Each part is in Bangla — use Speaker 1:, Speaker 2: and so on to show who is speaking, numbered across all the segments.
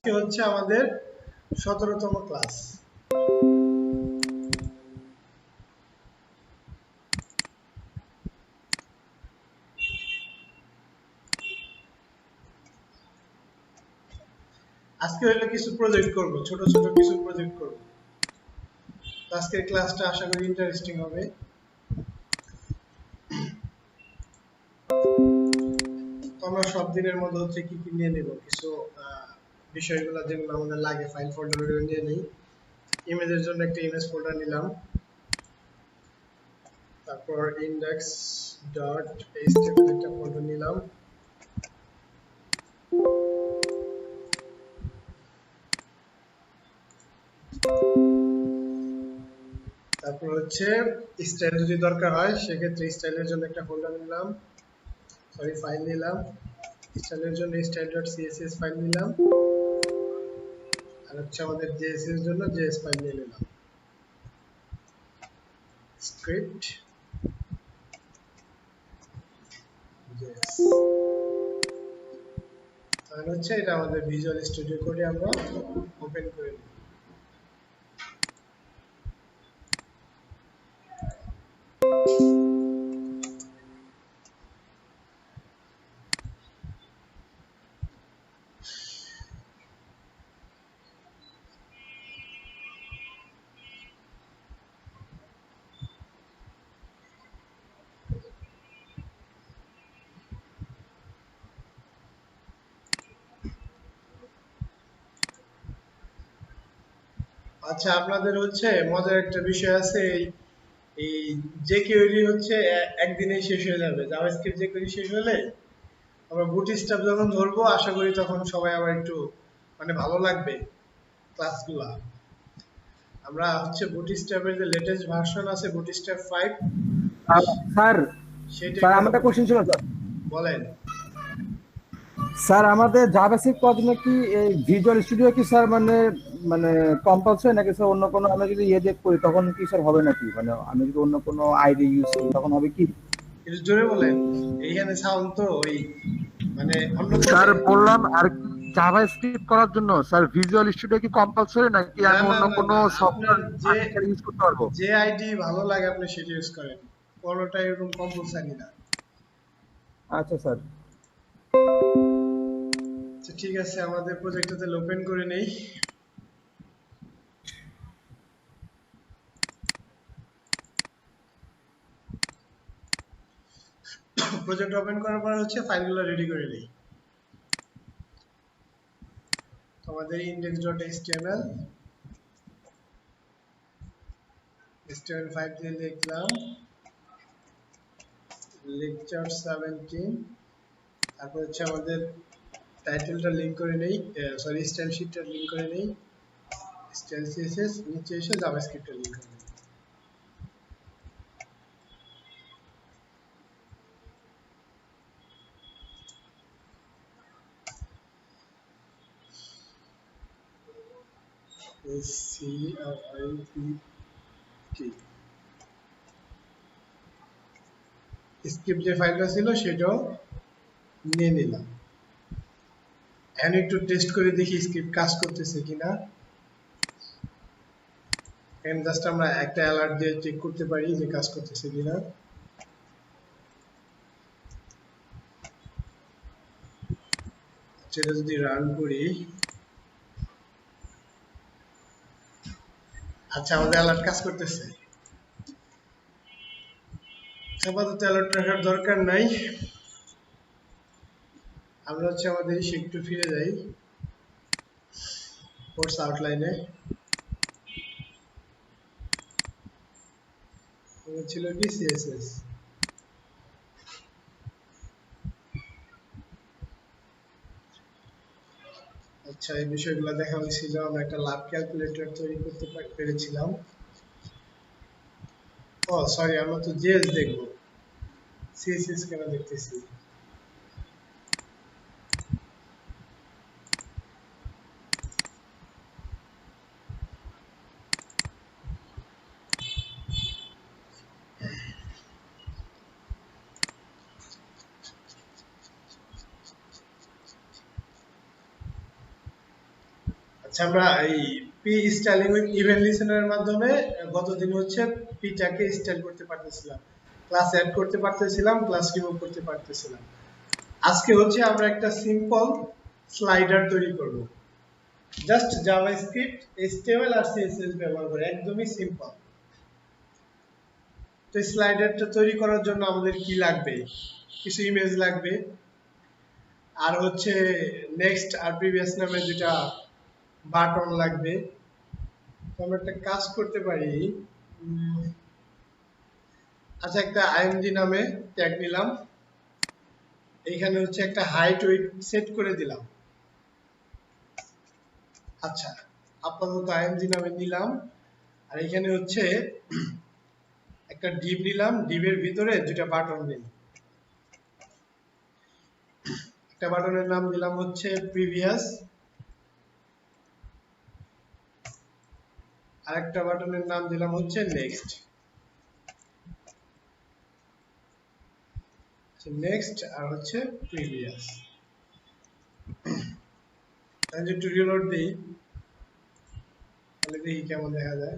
Speaker 1: আজকে হচ্ছে আমাদের 17তম ক্লাস। আজকে হলো কিছু প্রজেক্ট করব, ছোট ছোট কিছু প্রজেক্ট করব। আজকের ক্লাসটা আশা করি ইন্টারেস্টিং হবে। তো আমরা সব দিনের মধ্যে হচ্ছে কি কি নিয়ে নেব, কিছু বিষয়গুলো যেগুলো আমাদের লাগে ফাইল ফোল্ডারে নিয়ে নেই। ইমেজের জন্য একটা ইমেজ ফোল্ডার নিলাম, তারপর ইনডেক্স ডট এইচটিএমএল একটা ফোল্ডার নিলাম, তারপর হচ্ছে স্টাইল যদি দরকার হয় সেক্ষেত্রে স্টাইলের জন্য একটা ফোল্ডার নিলাম, ফাইল নিলাম। স্টাইলের জন্য style.css ফাইল নিলাম, আর হচ্ছে আমাদের js এর জন্য js ফাইল নিয়ে নিলাম। স্ক্রিপ্ট js, তাহলে হচ্ছে এটা আমাদের ভিজুয়াল স্টুডিও কোডে আমরা ওপেন করে নিই। আচ্ছা, আপনাদের হচ্ছে মজার একটা বিষয় আছে, এই jQuery হচ্ছে একদিনেই শেষ হয়ে যাবে। জাভাস্ক্রিপ্ট jQuery শেষ হলে আমরা বুটস্ট্র্যাপ যখন ধরবো আশা করি তখন সবাই আবার একটু ভালো লাগবে ক্লাসগুলা। আমরা হচ্ছে বুটস্ট্র্যাপের যে লেটেস্ট ভার্সন আছে বুটস্ট্র্যাপ 5,
Speaker 2: স্যার
Speaker 1: সেটা
Speaker 2: স্যার আমাদের কোশ্চেন ছিল স্যার।
Speaker 1: বলেন।
Speaker 2: স্যার আমাদের জাভাস্ক্রিপ্ট করার জন্য কি এই ভিজুয়াল স্টুডিও কি স্যার মানে কম্পালসরি নাকি স্যার অন্য কোনো আমি যদি ইয়ে দিয়ে করি তখন কি স্যার হবে নাকি, মানে আমি যদি অন্য কোনো আইডি ইউজ করি তখন হবে কি?
Speaker 1: একটু জোরে বলেন, এইখানে সাউন্ড তো ওই অন্য
Speaker 3: স্যার বললাম আর জাভাস্ক্রিপ্ট করার জন্য স্যার ভিজুয়াল স্টুডিও কি কম্পালসরি নাকি আমি অন্য কোনো সফটওয়্যার ইউজ করতে পারবো?
Speaker 1: যে আইডি ভালো লাগে আপনি সেটা ইউজ করেন, কোনোটাই এরকম কম্পালসারি না।
Speaker 2: আচ্ছা স্যার।
Speaker 1: ঠিক আছে, আমাদের প্রজেক্টটাতে ওপেন করে নেই। প্রজেক্ট ওপেন করার পর হচ্ছে ফাইলগুলো রেডি করে নেই। আমাদের index.html html5 দিয়ে লিখলাম লেকচার 17, তারপর হচ্ছে আমাদের টাইটেলটা লিংক করে নেই, স্টাইল শীটটা লিংক করে নেই, স্টাইল সিএসএস, নিচে এসে জাভাস্ক্রিপ্টটা লিংক করে নেই। স্ক্রিপ্ট যে ফাইলটা ছিল সেটাও নিয়ে নিলাম। এখন একটু টেস্ট করে দেখি স্ক্রিপ্ট কাজ করতেছে কিনা। এখন জাস্ট আমরা একটা অ্যালার্ট দিয়ে চেক করতে পারি যে কাজ করতেছে কিনা। সেটা যদি রান করি, আচ্ছা আমাদের অ্যালার্ট কাজ করতেছে। আপাতত অ্যালার্ট রাখার দরকার নাই, আমরা হচ্ছে আমাদের একটু ফিরে যাই কোর্স আউটলাইনে। ছিল কি সিএসএস। আচ্ছা, এই বিষয়গুলো দেখা হয়েছিল, আমরা একটা লাভ ক্যালকুলেটর তৈরি করতে পেরেছিলাম। ও সরি, আমরা তো জেএস দেখবো, সিএসএস কেন দেখতেছি। আচ্ছা, আমরা এই পি স্টাইলিং উইথ ইভেন্ট লিসেনারের মাধ্যমে গতদিন হচ্ছে পিটাকে স্টাইল করতে পারতেছিলাম, ক্লাস অ্যাড করতে পারতেছিলাম, ক্লাস রিমুভ করতে পারতেছিলাম। আজকে হচ্ছে আমরা একটা সিম্পল স্লাইডার তৈরি করব, জাস্ট জাভাস্ক্রিপ্ট, এইচটিএমএল আর সিএসএস ব্যবহার করে, একদমই সিম্পল। তো স্লাইডারটা তৈরি করার জন্য আমাদের কি লাগবে? কিছু ইমেজ লাগবে, আর হচ্ছে নেক্সট আর প্রিভিয়াস নামে দুটা বাটন লাগবে। তো আমরা একটা কাজ করতে পারি, আচ্ছা একটা আইএমজি নামে ট্যাগ নিলাম, এইখানে হচ্ছে একটা হাইট ওয়েট সেট করে দিলাম। আচ্ছা, আপাতত আইএমজি নামে নিলাম, আর এখানে হচ্ছে একটা ডিভ নিলাম, ডিভের ভিতরে দুটা বাটন নিই। একটা বাটনের নাম দিলাম হচ্ছে প্রিভিয়াস, আর একটা বাটনের নাম দিলাম হচ্ছে নেক্সট। নেক্সট আর হচ্ছে প্রিভিয়াস। আমি একটু রিলোড দিই, তাহলে দেখি কেমন দেখা যায়।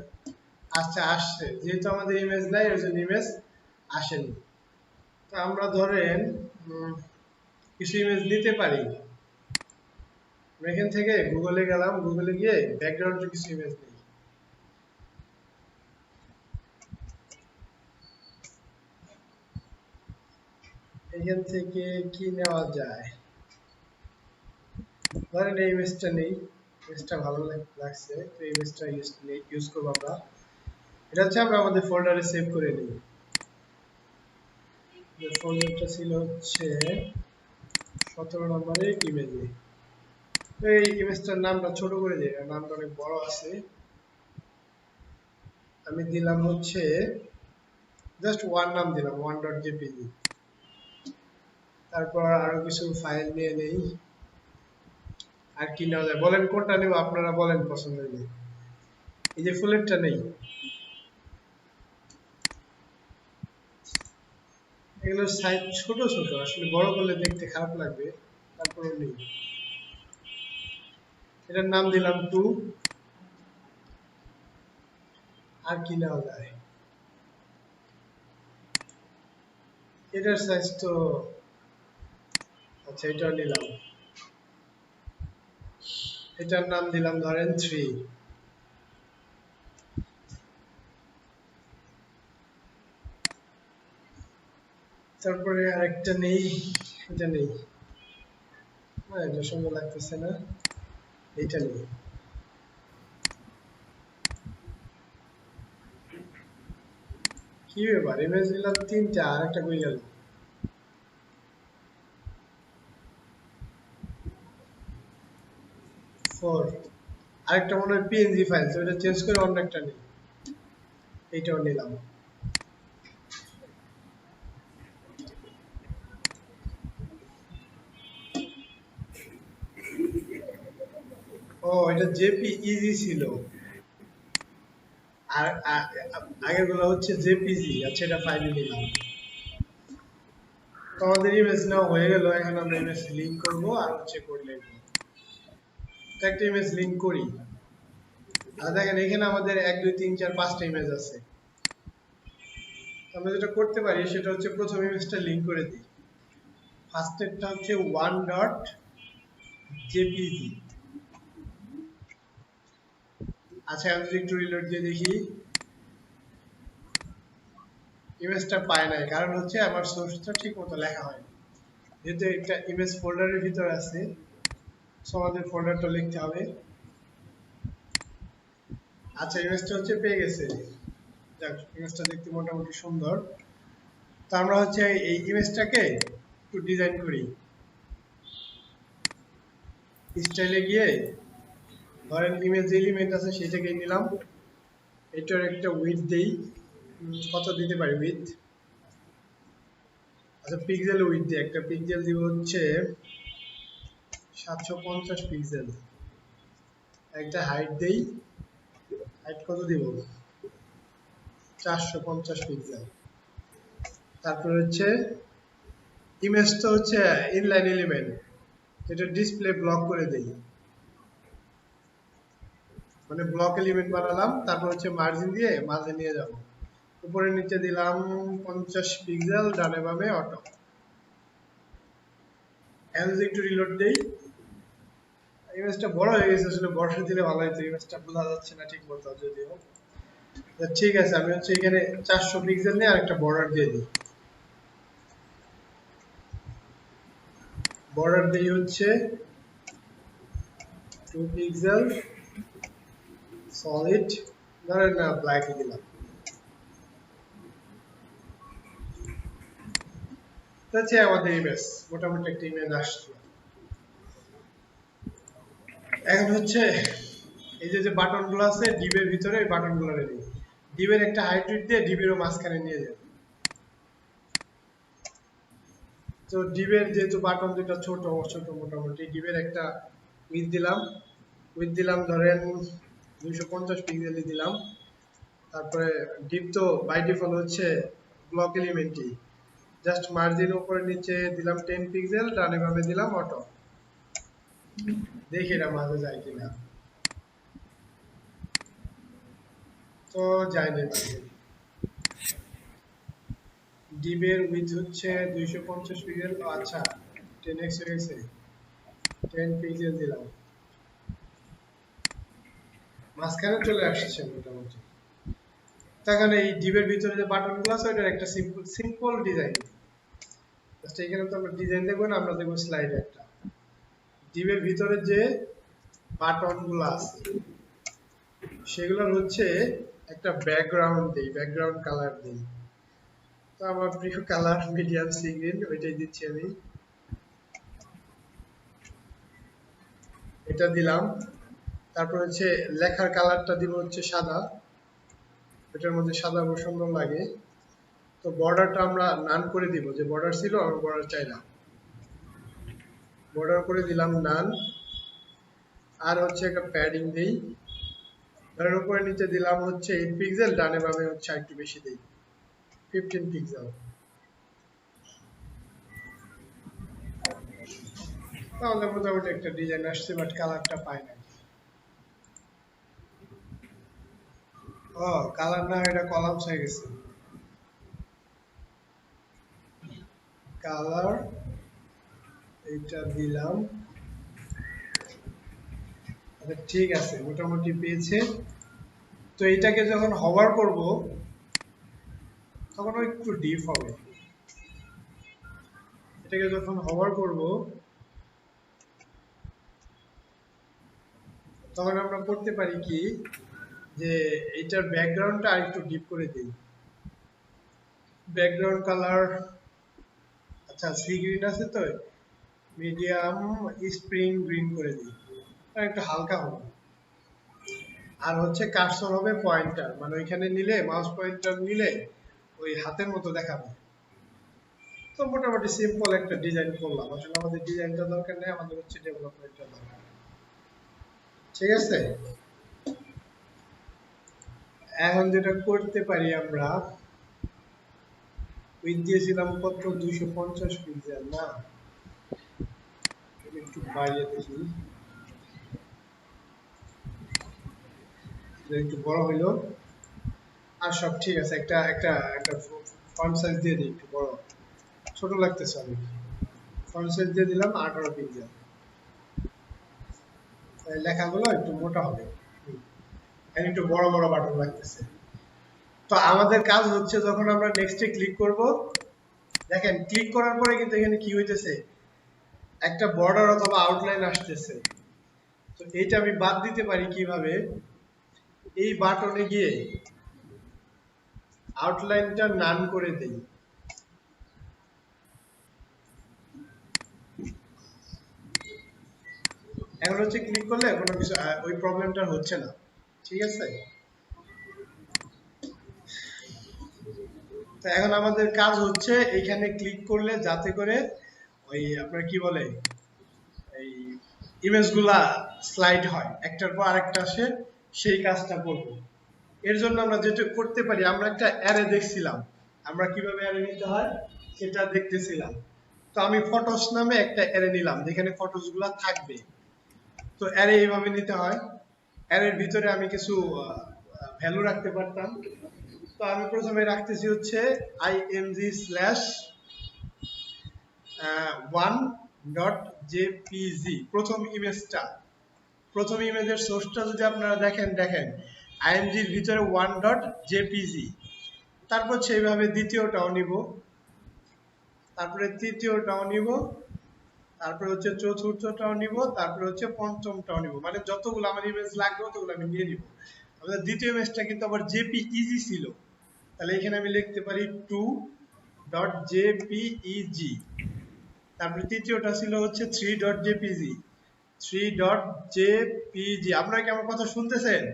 Speaker 1: আচ্ছা, আসছে, যেহেতু আমাদের ইমেজ নাই ওই জন্য ইমেজ আসেনি। তো আমরা ধরেন কিছু ইমেজ নিতে পারি। এখান থেকে গুগলে গেলাম, গুগলে গিয়ে ব্যাকগ্রাউন্ডে কিছু ইমেজ নিই। এখান থেকে কি নেওয়া যায়? ধরেন এই ইমেজটা নেই, ইমেজটা ভালো লাগছে, তো এই ইমেজটা ইউজ করবো আমরা। এটা হচ্ছে আমরা আমাদের ফোল্ডারে সেভ করে নিই। যে ফোল্ডারটা ছিল হচ্ছে 17 নম্বরের ইমেজে। এই ইমেজটার নামটা ছোট করে দিই, নামটা অনেক বড় আছে। আমি দিলাম হচ্ছে জাস্ট ওয়ান নাম দিলাম, one.jpg। তারপর আরো কিছু ফাইল নিয়ে নেই। আর কি নেওয়া যায় বলেন, কোনটা নেব আপনারা বলেন পছন্দ হলে। এই যে ফুলেরটা নেই, এগুলো সাইজ ছোট ছোট, আসলে বড় করলে দেখতে খারাপ লাগবে, তারপরে নেই। এটার নাম দিলাম 2। আর কি নেওয়া যায়? এটার সাইজ তো, আচ্ছা এটাও নিলাম, এটার নাম দিলাম ধরেন 3। তারপরে আরেকটা নেই, এটা নেই, এটা সুন্দর লাগতেছে না, এটা নেই। কি ব্যাপার, ইমেজ নিলাম 3টা, আর একটা কই গেল? আরেকটা মনে হয় পিএনজি ফাইল, তো এটা চেঞ্জ করে অন্য একটা নেই, এইটাও নিলাম। ও, এটা জেপিইজি ছিল, আর আগের গুলো হচ্ছে জেপিজি। আচ্ছা, এটা ফাইলে নিলাম। তো আমাদের ইমেজ নাও হয়ে গেল। এখন আমরা ইমেজ লিংক করব আর হচ্ছে কোড লিখব। তো একটা ইমেজ লিংক করি, আর দেখেন এখানে আমাদের 1 2 3 4 5টা ইমেজ আছে। আমরা যেটা করতে পারি সেটা হচ্ছে প্রথম ইমেজটা লিংক করে দিই। ফার্স্টেরটা হচ্ছে 1.jpg। আচ্ছা, আমি যদি একটু রিলোড দিয়ে দেখি, ইমেজটা পায় নাই, কারণ হচ্ছে আমার সোর্সটা ঠিক মতো লেখা হয়, যেহেতু একটা ইমেজ ফোল্ডারের ভিতরে আছে, সো আমাদের ফোল্ডারটা লিখতে হবে। আচ্ছা, ইমেজটা হচ্ছে পেয়ে গেছে। যাক, ইমেজটা দেখতে মোটামুটি সুন্দর। তো আমরা হচ্ছে এই ইমেজটাকে একটু ডিজাইন করি। স্টাইলে গিয়ে ধরেন ইমেজ এলিমেন্ট আছে সেটাকে নিলাম, এটার একটা উইডথ দেই, কত দিতে পারি উইডথ? আচ্ছা, পিক্সেল উইডথ দিই, একটা পিক্সেল দিব হচ্ছে 750 পিক্সেল। একটা হাইট দেই, হাইট কত দিব? 450 পিক্সেল। তারপর হচ্ছে ইমেজ তো হচ্ছে ইনলাইন এলিমেন্ট, এটা ডিসপ্লে ব্লক করে দেই। মানে ব্লক এলিমেন্ট বানালাম, তারপর হচ্ছে মার্জিন দিয়ে মাঝে নিয়ে যাব, উপরে নিচে দিলাম 50 পিক্সেল, ডানে বামে অটো। এখন যদি একটু রিলোড দেই, ইমেজটা বড় হয়ে গেছে, আসলে বর্ডার দিলে ভালো হতো, ইমেজটা বোঝা যাচ্ছে না ঠিক মতো যদিও। ঠিক আছে, আমি হচ্ছে এখানে 400 পিক্সেল নিয়ে আরেকটা বর্ডার দিয়ে দিই। বর্ডার দিই হচ্ছে 2 পিক্সেল সলিড, ধরেন না ব্ল্যাক দিলাম। তাহলে আমাদের ইমেজ মোটামুটি একটা ইমেজ আসলো। এখন হচ্ছে এই যে বাটনগুলো আছে ডিবের ভিতরে, এই বাটনগুলো রেডি, ডিবের একটা হাইট দিয়ে ডিবেরও মাঝখানে নিয়ে যাবে। তো ডিবের যেহেতু বাটন দুটো ছোট ছোট, মোটামুটি ডিবের একটা উইথ দিলাম ধরেন 250 পিক্সেলই দিলাম। তারপরে ডিপ তো বাই ডিফল্ট হচ্ছে ব্লক এলিমেন্টই, জাস্ট মার্জিন উপরে নিচে দিলাম 10 পিক্সেল, ডানে বামে দিলাম অটো। দেখি এটা মাঝে যায় কিনা, তো যায় না। ডিবের উইথ হচ্ছে 250 পিক্সেল, আচ্ছা 10x হয়ে গেছে, 10 পিক্সেল দিলাম, মাঝখানে চলে আসছে মোটামুটি। তখন এই ডিবের ভিতরে যে বাটনগুলো আছে ওটার একটা সিম্পল ডিজাইন, জাস্ট এখানে তো আমরা ডিজাইন দেখবো না, আমরা দেখবো স্লাইড একটা। ডিবের ভিতরে যে বাটনগুলো আছে সেগুলোর হচ্ছে একটা ব্যাকগ্রাউন্ড দেই, ব্যাকগ্রাউন্ড কালার দেই। তো আমার প্রিয় কালার মিডিয়াম সি গ্রিন, ওইটাই দিচ্ছি আমি, এটা দিলাম। তারপর হচ্ছে লেখার কালারটা দিব হচ্ছে সাদা, এটার মধ্যে সাদা সুন্দর লাগে। তো বর্ডারটা আমরা নান করে দিব, যে বর্ডার ছিল আমরা বর্ডার চাই না, বর্ডার করে দিলাম নান। আর হচ্ছে একটা প্যাডিং দেই, ধরেন উপরে নিচে দিলাম হচ্ছে 8 পিক্সেল, ডানে বামে হচ্ছে একটু বেশি দেই 15 পিক্সেল। তাহলে মোটামুটি একটা ডিজাইন আসছে, বাট কালারটা পাই না। ও কালার না, এটা কলামস হয়ে গেছে। কালার এইটা দিলাম, ঠিক আছে মোটামুটি পেয়েছে। তো এটাকে যখন হভার করব তখন একটু ডিপ হবে। এটাকে যখন হভার করব তখন আমরা করতে পারি কি, যে এটার ব্যাকগ্রাউন্ডটা আরেকটু ডিপ করে দিই। ব্যাকগ্রাউন্ড কালার আচ্ছা সি গ্রিন আছে, তো মিডিয়াম স্প্রিং গ্রিন করে দিই, আর একটু হালকা হবে। আর হচ্ছে কার্সর হবে পয়েন্টার, মানে ওইখানে নিলে মাউস পয়েন্টার নিলে ওই হাতের মতো দেখাবে। তো মোটামুটি সিম্পল একটা ডিজাইন করলাম, আসলে আমাদের ডিজাইনটা দরকার নেই, আমাদের হচ্ছে ডেভেলপমেন্টটা দরকার। ঠিক আছে, এখন যেটা করতে পারি আমরা, উইথ দিয়েছিলাম কত 250 পিক্সেল না, একটু বাড়িয়ে দেখি, একটু বড় হইলো। আর সব ঠিক আছে, একটা একটা একটা ফন্ট সাইজ দিয়ে দিই, একটু বড়, ছোট লাগতেছে অনেক। ফন্ট সাইজ দিয়ে দিলাম 18 পিক্সেল, লেখাগুলো একটু মোটা হবে, একটু বড় বড় বাটন লাগতেছে। তো আমাদের কাজ হচ্ছে যখন আমরা নেক্সটে ক্লিক করব, দেখেন ক্লিক করার পরে কিন্তু এখানে কি হইতেছে, একটা বর্ডার অথবা আউটলাইন আসতেছে। তো এইটা আমি বাদ দিতে পারি কিভাবে, এই বাটনে গিয়ে আউটলাইনটা নান করে দেই। এখন হচ্ছে ক্লিক করলে কোনো কিছু ওই প্রবলেমটা হচ্ছে না। ঠিক আছে, তো এখন আমাদের কাজ হচ্ছে এখানে ক্লিক করলে যাতে করে ওই আপনার কি বলে এই ইমেজগুলা স্লাইড হয়, একটার পর আরেকটা আসে, সেই কাজটা করব। এর জন্য আমরা যেটা করতে পারি, আমরা একটা অ্যারে দেখছিলাম, আমরা কিভাবে অ্যারে নিতে হয় সেটা দেখতেছিলাম। তো আমি ফটোস নামে একটা অ্যারে নিলাম যেখানে ফটোস গুলা থাকবে। তো অ্যারে এইভাবে নিতে হয়, অ্যারের ভিতরে আমি কিছু ভ্যালু রাখতে পারতাম। তো আমি প্রথমে রাখতেছি হচ্ছে img স্ল্যাশ 1.jpg প্রথম ইমেজের সোর্সটা যদি আপনারা দেখেন img এর ভিতরে 1.jpg। তারপর সেইভাবে দ্বিতীয়টাও নিব, তারপরে তৃতীয়টাও নিব, তারপরে হচ্ছে চতুর্থটাও নিব, তারপরে হচ্ছে পঞ্চমটাও নিব। মানে যতগুলো আমার ইমেজ লাগবে ততগুলো আমি নিয়ে নিব। আমাদের দ্বিতীয় ইমেজটা কিন্তু আবার জেপিইজি ছিল, তাহলে এখানে আমি লিখতে পারি 2.jpeg। তারপরে তৃতীয়টা ছিল হচ্ছে 3.jpg। 3.jpg। আপনারা কি আমার কথা শুনতেছেন?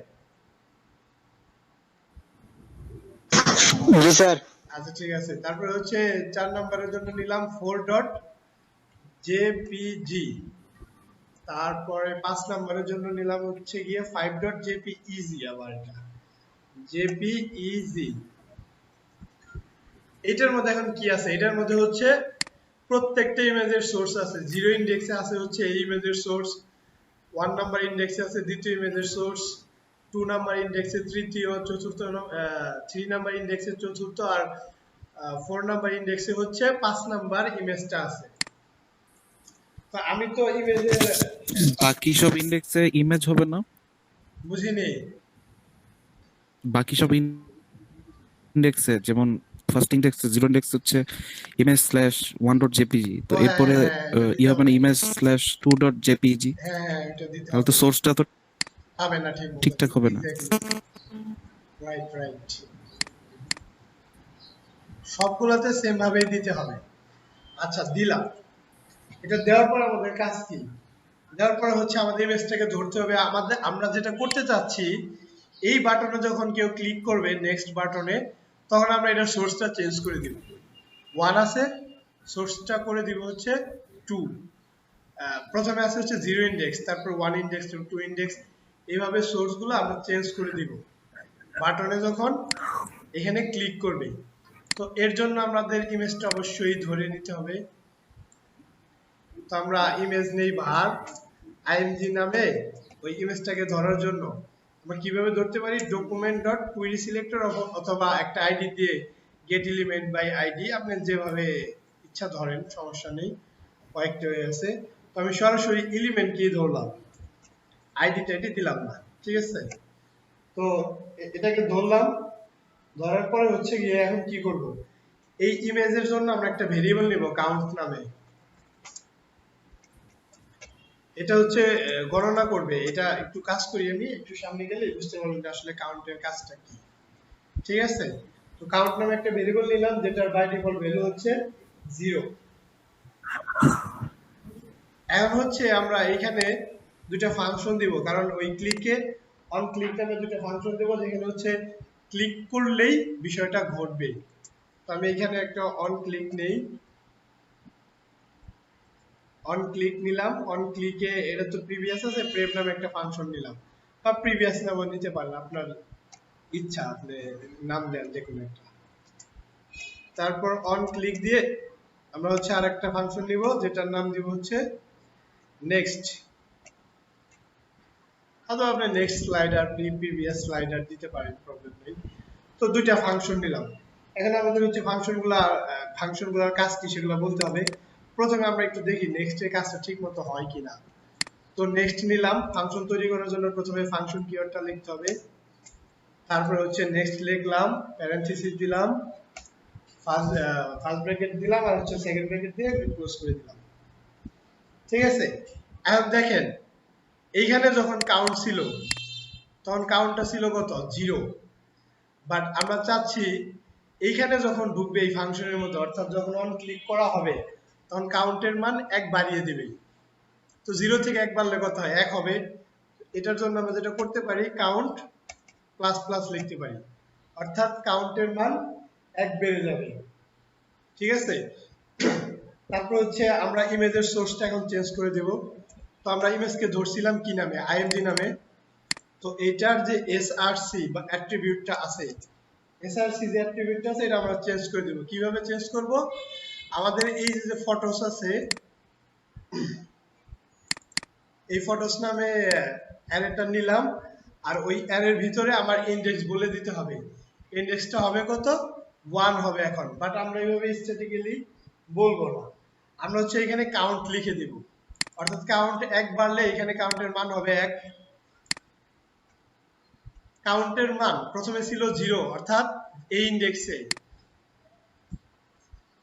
Speaker 4: জি স্যার।
Speaker 1: আচ্ছা ঠিক আছে। তারপরে হচ্ছে 4 নম্বরের জন্য নিলাম 4.jpg। তারপরে 5 নম্বরের জন্য নিলাম হচ্ছে গিয়ে 5.jpeg। আবার এটা jpeg। এটার মধ্যে এখন কি আছে? এটার মধ্যে হচ্ছে প্রত্যেকটা ইমেজের সোর্স আছে। 0 ইন্ডেক্সে আছে হচ্ছে এই ইমেজের সোর্স, 1 নাম্বার ইন্ডেক্সে আছে দ্বিতীয় ইমেজের সোর্স, 2 নাম্বার ইন্ডেক্সে তৃতীয়, 3 নাম্বার ইন্ডেক্সে চতুর্থ, আর 4 নাম্বার ইন্ডেক্সে হচ্ছে 5 নাম্বার ইমেজটা আছে। তো আমি তো ইমেজের
Speaker 5: বাকি সব ইন্ডেক্সে ইমেজ হবে না?
Speaker 1: বুঝিনি।
Speaker 5: বাকি সব ইন্ডেক্সে যেমন ফার্স্ট ইন্ডেক্সে 0 ইন্ডেক্স হচ্ছে ইমেজ স্ল্যাশ 1.jpg, তো এরপরে ই হবে না ইমেজ স্ল্যাশ 2.jpg?
Speaker 1: হ্যাঁ এটা দিতে
Speaker 5: তাহলে
Speaker 1: হবে।
Speaker 5: তো সোর্সটা তো
Speaker 1: হবে না
Speaker 5: ঠিকঠাক হবে না।
Speaker 1: রাইট। সবগুলোতে সেম ভাবেই দিতে হবে। আচ্ছা দিলাম। এটা দেওয়ার পর আমাদের কাজ কি? দেওয়ার পর হচ্ছে আমাদের ইমেজটাকে ধরতে হবে। আমরা যেটা করতে চাচ্ছি, এই বাটনে যখন কেউ ক্লিক করবে নেক্সট বাটনে, তখন আমরা এটা সোর্সটা চেঞ্জ করে দিব। 1 আছে, সোর্সটা করে দিব হচ্ছে 2। প্রথমে আছে হচ্ছে 0 ইন্ডেক্স, তারপর 1 ইন্ডেক্স, 2 ইন্ডেক্স, এইভাবে সোর্সগুলো আমরা চেঞ্জ করে দিব বাটনে যখন এখানে ক্লিক করবে। তো এর জন্য আমাদের ইমেজটা অবশ্যই ধরে নিতে হবে। তো আমরা ইমেজ নেই var img নামে। ওই ইমেজটাকে ধরার জন্য আমরা কিভাবে ধরতে পারি? document.querySelector অথবা একটা আইডি দিয়ে getElementById, আপনি যেভাবে ইচ্ছা ধরেন, সমস্যা নেই, কয়েকটা ওয়ে আছে। তো আমি সরাসরি এলিমেন্টকেই ধরলাম, আইডিটা দিলাম না, ঠিক আছে? তো এটাকে ধরলাম, ধরার পরে হচ্ছে গিয়ে এখন কি করব? এই ইমেজের জন্য আমরা একটা ভেরিয়েবল নিব কাউন্ট নামে। এটা হচ্ছে গণনা করবে। এটা একটু কাজ করি, আমি একটু সামনে গেলে বুঝতে পারবেন যে আসলে কাউন্টের কাজটা কি। ঠিক আছে? তো কাউন্ট নামে একটা ভেরিয়েবল নিলাম, যেটার বাই ডিফল্ট ভ্যালু হচ্ছে 0। এখন হচ্ছে আমরা এখানে দুটো ফাংশন দিব, কারণ ওই ক্লিকে অন ক্লিক নামে দুটো ফাংশন দেব, যেখানে হচ্ছে ক্লিক করলেই বিষয়টা ঘটবে। তো আমি এখানে একটা অন ক্লিক নেই, অন ক্লিক নিলাম। অন ক্লিকে এটা তো প্রিভিয়াস আছে, প্রেপ নামে একটা ফাংশন নিলাম, বা প্রিভিয়াস নামও নিতে পারেন, আপনার ইচ্ছা, আপনি নাম দেন যে কোনো একটা। তারপর অন ক্লিক দিয়ে আমরা হচ্ছে আরেকটা ফাংশন নিব, যেটার নাম দিব হচ্ছে নেক্সট। অথবা আপনি নেক্সট স্লাইডার, প্রিভিয়াস স্লাইডার দিতে পারেন, প্রবলেম নেই। তো দুইটা ফাংশন নিলাম। এখন আমাদের হচ্ছে ফাংশনগুলোর কাজ কি সেগুলো বলতে হবে। প্রথমে আমরা একটু দেখি নেক্সট এর কাজটা ঠিকমতো হয় কিনা। তো নেক্সট নিলাম। ফাংশন তৈরি করার জন্য প্রথমে ফাংশন কিওয়ার্ডটা লিখতে হবে, তারপরে হচ্ছে নেক্সট লিখলাম, প্যারেনথেসিস দিলাম, ফার্স্ট ব্র্যাকেট দিলাম, আর হচ্ছে সেকেন্ড ব্র্যাকেট দিয়ে ক্লোজ করে দিলাম। ঠিক আছে? এখন দেখেন এইখানে যখন কাউন্ট ছিল তখন কাউন্টটা ছিল কত? 0। বাট আমরা চাচ্ছি এইখানে যখন ঢুকবে এই ফাংশনের মধ্যে, অর্থাৎ যখন অন ক্লিক করা হবে, তখন কাউন্টের মান 1 বাড়িয়ে দিবে। তো 0 থেকে 1 বাড়লে কত হয়? 1 হবে। এটার জন্য আমরা যেটা করতে পারি, কাউন্ট প্লাস প্লাস লিখতে পারি, অর্থাৎ কাউন্টের মান 1 বেড়ে যাবে। ঠিক আছে? তারপর হচ্ছে আমরা ইমেজের সোর্সটা এখন চেঞ্জ করে দেব। তো আমরা ইমেজকে ধরছিলাম কি নামে? img নামে। তো এটার যে src বা অ্যাট্রিবিউটটা আছে, src যে অ্যাট্রিবিউটটা আছে, এটা আমরা চেঞ্জ করে দেব। কিভাবে চেঞ্জ করব? আমাদের এই যে ফটোস আছে, এই ফটোস নামে অ্যারেটা নিলাম, আর ওই অ্যারের ভিতরে আমার ইন্ডেক্স বলে দিতে হবে। ইন্ডেক্সটা হবে কত, 1 হবে এখন, বাট আমরা এইভাবে স্ট্যাটিক্যালি বলবো না, আমরা হচ্ছে এখানে কাউন্ট লিখে দিব। অর্থাৎ কাউন্ট 1 বাড়লে এখানে কাউন্টের মান হবে 1। কাউন্টের মান প্রথমে ছিল 0, অর্থাৎ এই ইন্ডেক্সে।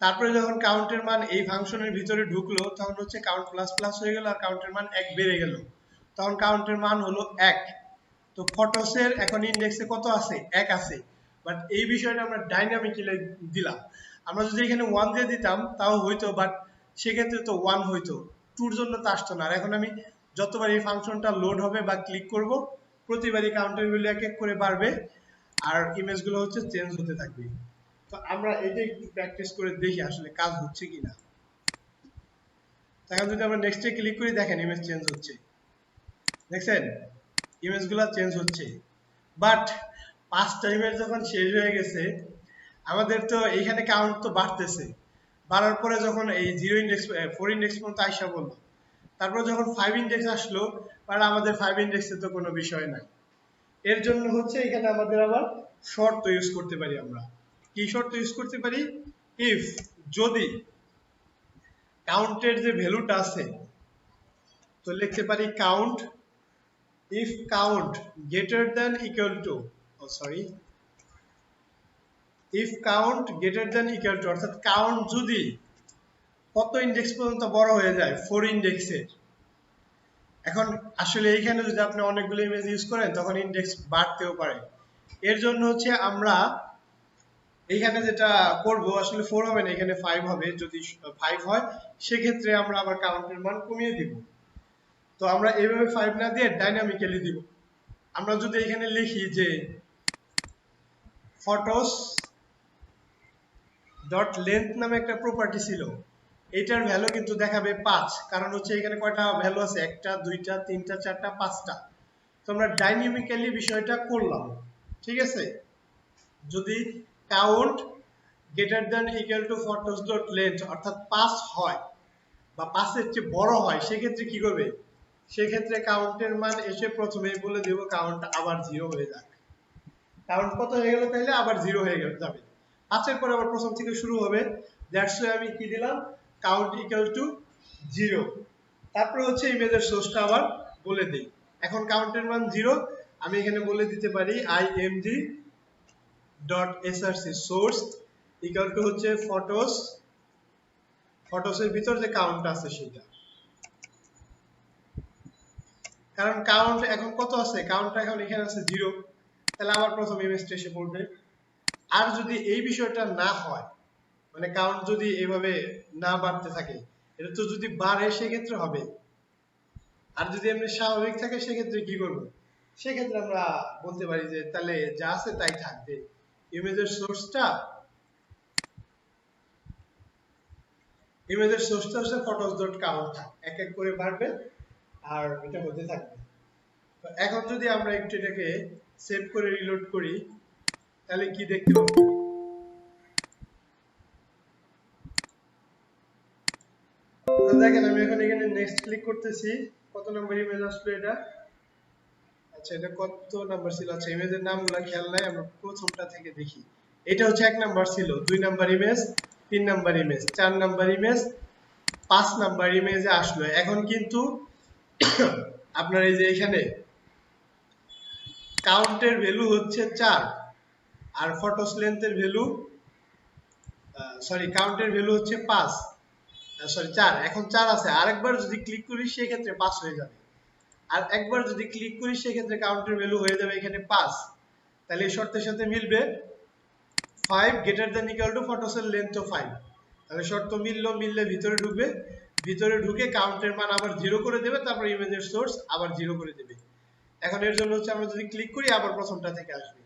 Speaker 1: তারপরে যখন কাউন্টের মান এই ফাংশনের ভিতরে ঢুকলো তখন হচ্ছে কাউন্ট প্লাস প্লাস হয়ে গেল আর কাউন্টের মান 1 বেড়ে গেল, তখন কাউন্টের মান হলো 1। তো ফটোসের এখন ইন্ডেক্সে কত আছে, 1 আছে, বাট এই বিষয়টা আমরা ডাইনামিক্যালি দিলাম। আমরা যদি এখানে 1 দিয়ে দিতাম তাও হইতো, বাট সেক্ষেত্রে তো 1 হইতো, 2 এর জন্য তো আসতো না। আর এখন আমি যতবার এই ফাংশনটা লোড হবে বা ক্লিক করব প্রতিবারই কাউন্টের ভ্যালু এক এক করে বাড়বে আর ইমেজগুলো হচ্ছে চেঞ্জ হতে থাকবে। তো আমরা এটা একটু প্র্যাকটিস করে দেখি আসলে কাজ হচ্ছে কিনা। এখন যদি আমরা নেক্সটে ক্লিক করি, দেখেন ইমেজ চেঞ্জ হচ্ছে, দেখছেন ইমেজগুলো চেঞ্জ হচ্ছে। বাট 5টা ইমেজ যখন শেষ হয়ে গেছে আমাদের তো এইখানে কাউন্ট তো বাড়তেছে, বাড়ার পরে যখন এই 0 ইন্ডেক্স 4 ইন্ডেক্স পর্যন্ত আইসা বললো, তারপর যখন 5 ইন্ডেক্স আসলো, আর আমাদের 5 ইন্ডেক্সে তো কোনো বিষয় নাই। এর জন্য হচ্ছে এখানে আমাদের আবার শর্ত ইউজ করতে পারি। আমরা কি শর্ত ইউজ করতে পারি, ইফ যদি কাউন্টের যে ভ্যালুটা আছে তো লিখতে পারি count, if count greater than equal two, if count greater than equal two, অর্থাৎ কাউন্ট যদি কত ইন্ডেক্স পর্যন্ত বড় হয়ে যায়, 4 ইন্ডেক্সের। এখন আসলে এইখানে যদি আপনি অনেকগুলো ইমেজ ইউজ করেন তখন ইন্ডেক্স বাড়তেও পারে। এর জন্য হচ্ছে আমরা এইখানে যেটা করব, আসলে 4 হবে না, এখানে 5 হবে। যদি 5 হয় সেক্ষেত্রে আমরা আবার কাউন্টের মান কমিয়ে দিব। তো আমরা এইভাবে 5 না দিয়ে ডাইনামিক্যালি দিব। আমরা যদি এখানে লিখি যে photos ডট লেন্থ নামে একটা প্রপার্টি ছিল, এটার ভ্যালু কিন্তু দেখাবে 5, কারণ হচ্ছে এখানে কয়টা ভ্যালু আছে, 1টা 2টা 3টা 4টা 5টা। তো আমরা ডাইনামিক্যালি বিষয়টা করলাম, ঠিক আছে। যদি count greater than equal two photos dot length অর্থাৎ 5 হয় বা 5 এর চেয়ে বড় হয় সেক্ষেত্রে কি করবে, সেক্ষেত্রে কাউন্টের মান এসে প্রথমেই বলে দেব কাউন্ট আবার 0 হয়ে যাক। কাউন্ট কত হয়ে গেল, তাহলে আবার 0 হয়ে যাবে। 5 এর পরে আবার প্রথম থেকে শুরু হবে, দ্যাটস ওয়াই আমি কি দিলাম, কাউন্ট ইকুয়াল টু 0। তারপরে হচ্ছে ইমেজের সোর্সটা আবার বলে দেই। এখন কাউন্টের মান 0, আমি এখানে বলে দিতে পারি img dot src source equal to হচ্ছে ফটোস, ফটোসের ভিতর যে কাউন্ট আছে সেটা। কারণ কাউন্ট এখন কত আছে, কাউন্ট এখন এখানে আছে 0, তাহলে আবার প্রথম ইমেজটা এসে পড়বে। আর যদি এই বিষয়টা না হয়, মানে কাউন্ট যদি এইভাবে না বাড়তে থাকে, এটা তো যদি বাড়ে সেক্ষেত্রে হবে। আর যদি এমনি স্বাভাবিক থাকে সেক্ষেত্রে কি করব, সেক্ষেত্রে আমরা বলতে পারি যে তাহলে যা আছে তাই থাকবে। ইমেজের সোর্সটা হচ্ছে photos ডট কাউন্ট, এক এক করে বাড়বে আর এটা হতে থাকবে। তো এখন যদি আমরা একটু এটাকে সেভ করে রিলোড করি তাহলে কি দেখতে পাবো, তো দেখেন আমি এখন এখানে নেক্সট ক্লিক করতেছি। কত নাম্বার ইমেজ আসলো এটা, আচ্ছা এটা কত নাম্বার ছিল, আচ্ছা ইমেজের নামগুলো খেয়াল নাই, আমরা প্রথমটা থেকে দেখি। এটা হচ্ছে 1 নাম্বার ছিল, 2 number image, 3 number image, 4 number image, 5 number ইমেজে আসলো। এখন কিন্তু আপনার এই যে এখানে কাউন্টের ভ্যালু হচ্ছে 4 আর ফটোস লেন্থের ভ্যালু কাউন্টের ভ্যালু হচ্ছে 5, 4, এখন 4 আছে। আরেকবার যদি ক্লিক করি সেক্ষেত্রে 5 হয়ে যাবে, আর একবার যদি ক্লিক করি সেক্ষেত্রে কাউন্টের ভ্যালু হয়ে যাবে এখানে 5। তাহলে এই শর্তের সাথে মিলবে 5 গ্রেটার দ্যান ইকুয়াল টু ফটোসের লেন্থ ও 5। তাহলে শর্ত মিললে ভিতরে ঢুকবে, ভিতরে ঢুকে কাউন্টের মান আবার 0 করে দেবে, তারপর ইমেজের সোর্স আবার 0 করে দেবে। এখন এর জন্য হচ্ছে আমরা যদি ক্লিক করি আবার প্রথমটা থেকে আসবে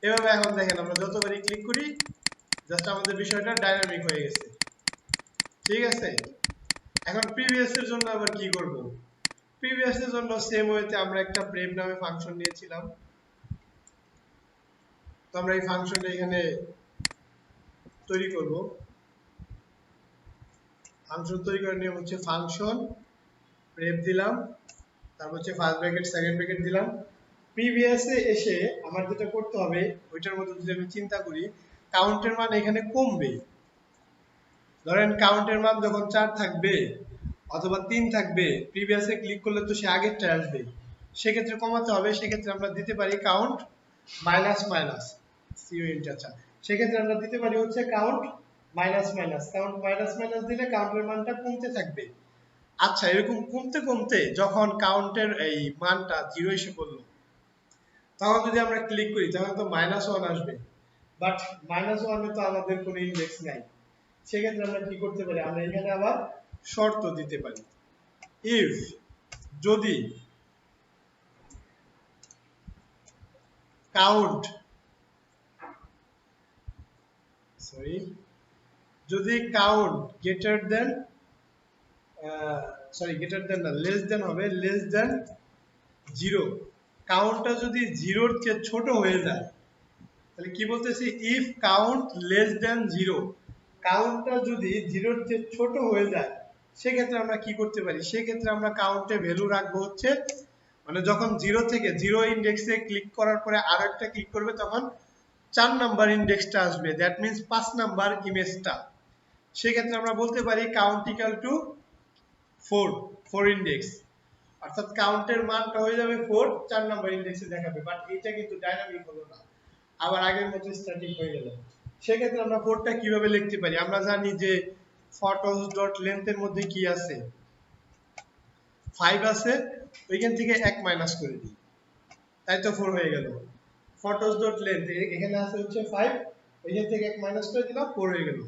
Speaker 1: এভাবে। এখন দেখেন আমরা যতবারই ক্লিক করি জাস্ট আমাদের বিষয়টা ডাইনামিক হয়ে গেছে, ঠিক আছে। এখন প্রিভিয়াস এর জন্য আবার কি করব, প্রিভিয়াস এর জন্য সেম ওয়েতে আমরা একটা প্রেম নামে ফাংশন নিয়েছিলাম। তো আমরা এই ফাংশনটা এখানে তৈরি করব। ফাংশন তৈরি করার নিয়ম হচ্ছে ফাংশন প্রেম দিলাম, তারপর হচ্ছে ফার্স্ট ব্র্যাকেট সেকেন্ড ব্র্যাকেট দিলাম, প্রিভিয়াসে এসে আমার যেটা করতে হবে ওইটার মধ্যে যদি আমি চিন্তা করি, কাউন্টের মান এখানে কমবে। ধরেন কাউন্টের মান যখন 4 থাকবে অথবা 3 থাকবে, প্রিভিয়াসে ক্লিক করলে তো সে আগেরটা আসবে, সেক্ষেত্রে কমাতে হবে। সেক্ষেত্রে আমরা দিতে পারি কাউন্ট মাইনাস মাইনাস আচ্ছা, সেক্ষেত্রে আমরা দিতে পারি হচ্ছে count minus minus. Count minus minus দিলে কাউন্টের মানটা কমতে থাকবে। আচ্ছা, এরকম কমতে কমতে যখন কাউন্টের এই মানটা 0 এসে পড়লো, তখন যদি আমরা ক্লিক করি তখন তো -1 আসবে, বাট -1 এ তো আমাদের কোনো ইনডেক্স নাই। সেক্ষেত্রে আমরা কি করতে পারি, আমরা এখানে আবার শর্ত দিতে পারি, ইফ যদি কাউন্ট যদি count greater than greater than না, লেস দেন হবে, লেস দেন 0, কাউন্টটা যদি 0-র চেয়ে ছোট হয়ে যায়, তাহলে কি বলতেছি, ইফ কাউন্ট লেস দেন 0, কাউন্টটা যদি 0-র চেয়ে ছোট হয়ে যায়, সেক্ষেত্রে আমরা কি করতে পারি, সেক্ষেত্রে আমরা কাউন্টে ভ্যালু রাখবো হচ্ছে, মানে যখন 0 থেকে 0 ইন্ডেক্সে ক্লিক করার পরে আরো একটা ক্লিক করবে, তখন 4 নাম্বার ইন্ডেক্সটা আসবে, দ্যাট মিন্স 5 নাম্বার ইমেজটা। সেক্ষেত্রে আমরা বলতে পারি কাউন্ট ইকুয়াল টু 4 ইন্ডেক্স, অর্থাৎ কাউন্টের মানটা হয়ে যাবে 4, 4 নাম্বার ইন্ডেক্সে দেখাবে, বাট এটা কিন্তু ডাইনামিক হলো না, আবার আগের মতো স্ট্যাটিক হয়ে গেল। সেক্ষেত্রে আমরা 4টা কিভাবে লিখতে পারি, আমরা জানি যে photos.length এর মধ্যে কি আছে, 5 আছে, ওইখান থেকে 1 মাইনাস করে দিই, তাই তো 4 হয়ে গেল। photos.length এখানে আছে হচ্ছে 5, ওইখান থেকে 1 মাইনাস করে দিলাম, 4 হয়ে গেল।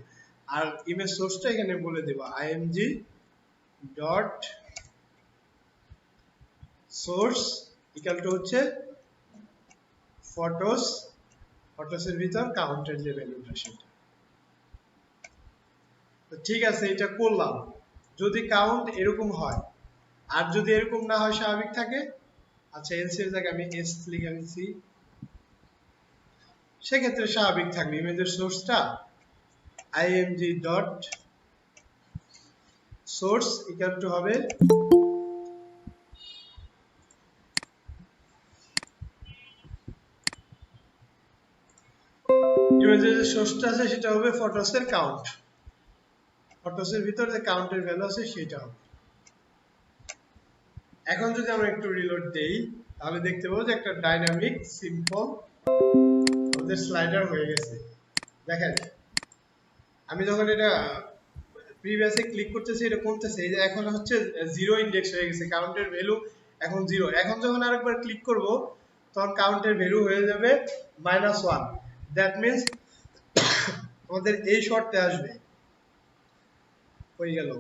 Speaker 1: আর ইমেজ সোর্সটা এখানে বলে দেব, img dot source equal to হচ্ছে ফটোসের ভিতর কাউন্টের যে ভ্যালুটা সেটা। তো ঠিক আছে, এটা করলাম। যদি কাউন্ট এরকম হয়, আর যদি এরকম না হয়, স্বাভাবিক থাকে, আচ্ছা এলসি এর জায়গায় আমি এস লিখে নিচ্ছি, সেক্ষেত্রে স্বাভাবিক থাকবে ইমেজের সোর্সটা img dot source equal to হবে ইমেজের যে সোর্সটা আছে সেটা হবে ফটোসের কাউন্ট, ফটোসের ভিতর যে কাউন্টের ভ্যালু আছে সেটা হবে। এখন যদি আমরা একটু রিলোড দেই, তাহলে দেখতে পাবো যে একটা ডাইনামিক সিম্পল আমাদের স্লাইডার হয়ে গেছে। দেখেন, আমি যখন এটা প্রিভিয়াসে ক্লিক করতেছি, এটা কমতেছে, এই যে এখন হচ্ছে 0 ইন্ডেক্স হয়ে গেছে, কাউন্টের ভ্যালু এখন 0। এখন যখন আরেকবার ক্লিক করব, তখন কাউন্টের ভ্যালু হয়ে যাবে -1, দ্যাট মিন্স আমাদের এই শর্তে আসবে, হয়ে গেল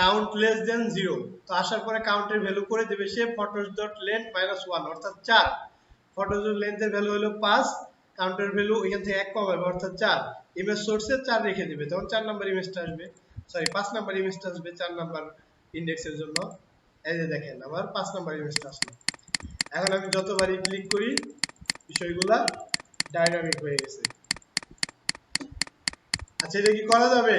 Speaker 1: কাউন্ট লেস দেন 0। তো আসার পরে কাউন্টের ভ্যালু করে দেবে সে photos.length -1, অর্থাৎ 4। photos.length এর ভ্যালু হলো 5, কাউন্টের ভ্যালু এখান থেকে 1 কমাবে, অর্থাৎ 4। ইমেজ সোর্সে 4 রেখে দিবে, তখন 4 নাম্বার ইমেজটা আসবে, 5 নাম্বার ইমেজটা আসবে 4 নাম্বার ইন্ডেক্সের জন্য। এই যে দেখেন, আবার 5 নাম্বার ইমেজটা আসলো। এখন আমি যতবারই ক্লিক করি, বিষয়গুলা ডাইনামিক হয়ে গেছে। আচ্ছা, এটা কি করা যাবে?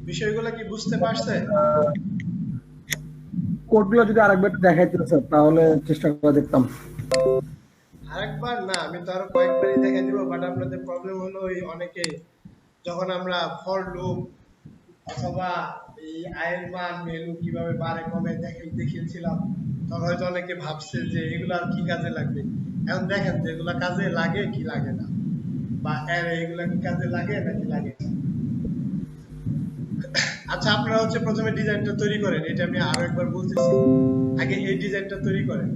Speaker 1: বিষয়গুলো কি বুঝতে পারছেন?
Speaker 2: কোডগুলো যদি আরেকবার দেখাইতে স্যার, তাহলে চেষ্টা করে দেখতাম।
Speaker 1: আরেকবার না, আমি তো আরো কয়েকবারই দেখাই দিব, বাট আপনাদের প্রবলেম হলো ওই অনেকে যখন আমরা ফর লুপ অথবা এই আয়ের মান ভ্যালু কিভাবে বাড়ে কমে দেখিয়েছিলাম, তখন হয়তো অনেকে ভাবছে যে এগুলো আর কি কাজে লাগবে। এখন দেখেন যে এগুলা কাজে লাগে কি লাগে না, বা অ্যারে এগুলা কি কাজে লাগে নাকি লাগে না। আচ্ছা, আপনারা হচ্ছে প্রথমে ডিজাইনটা তৈরি করেন, এটা আমি আরো একবার বলতেছি, আগে এই ডিজাইনটা তৈরি করেন।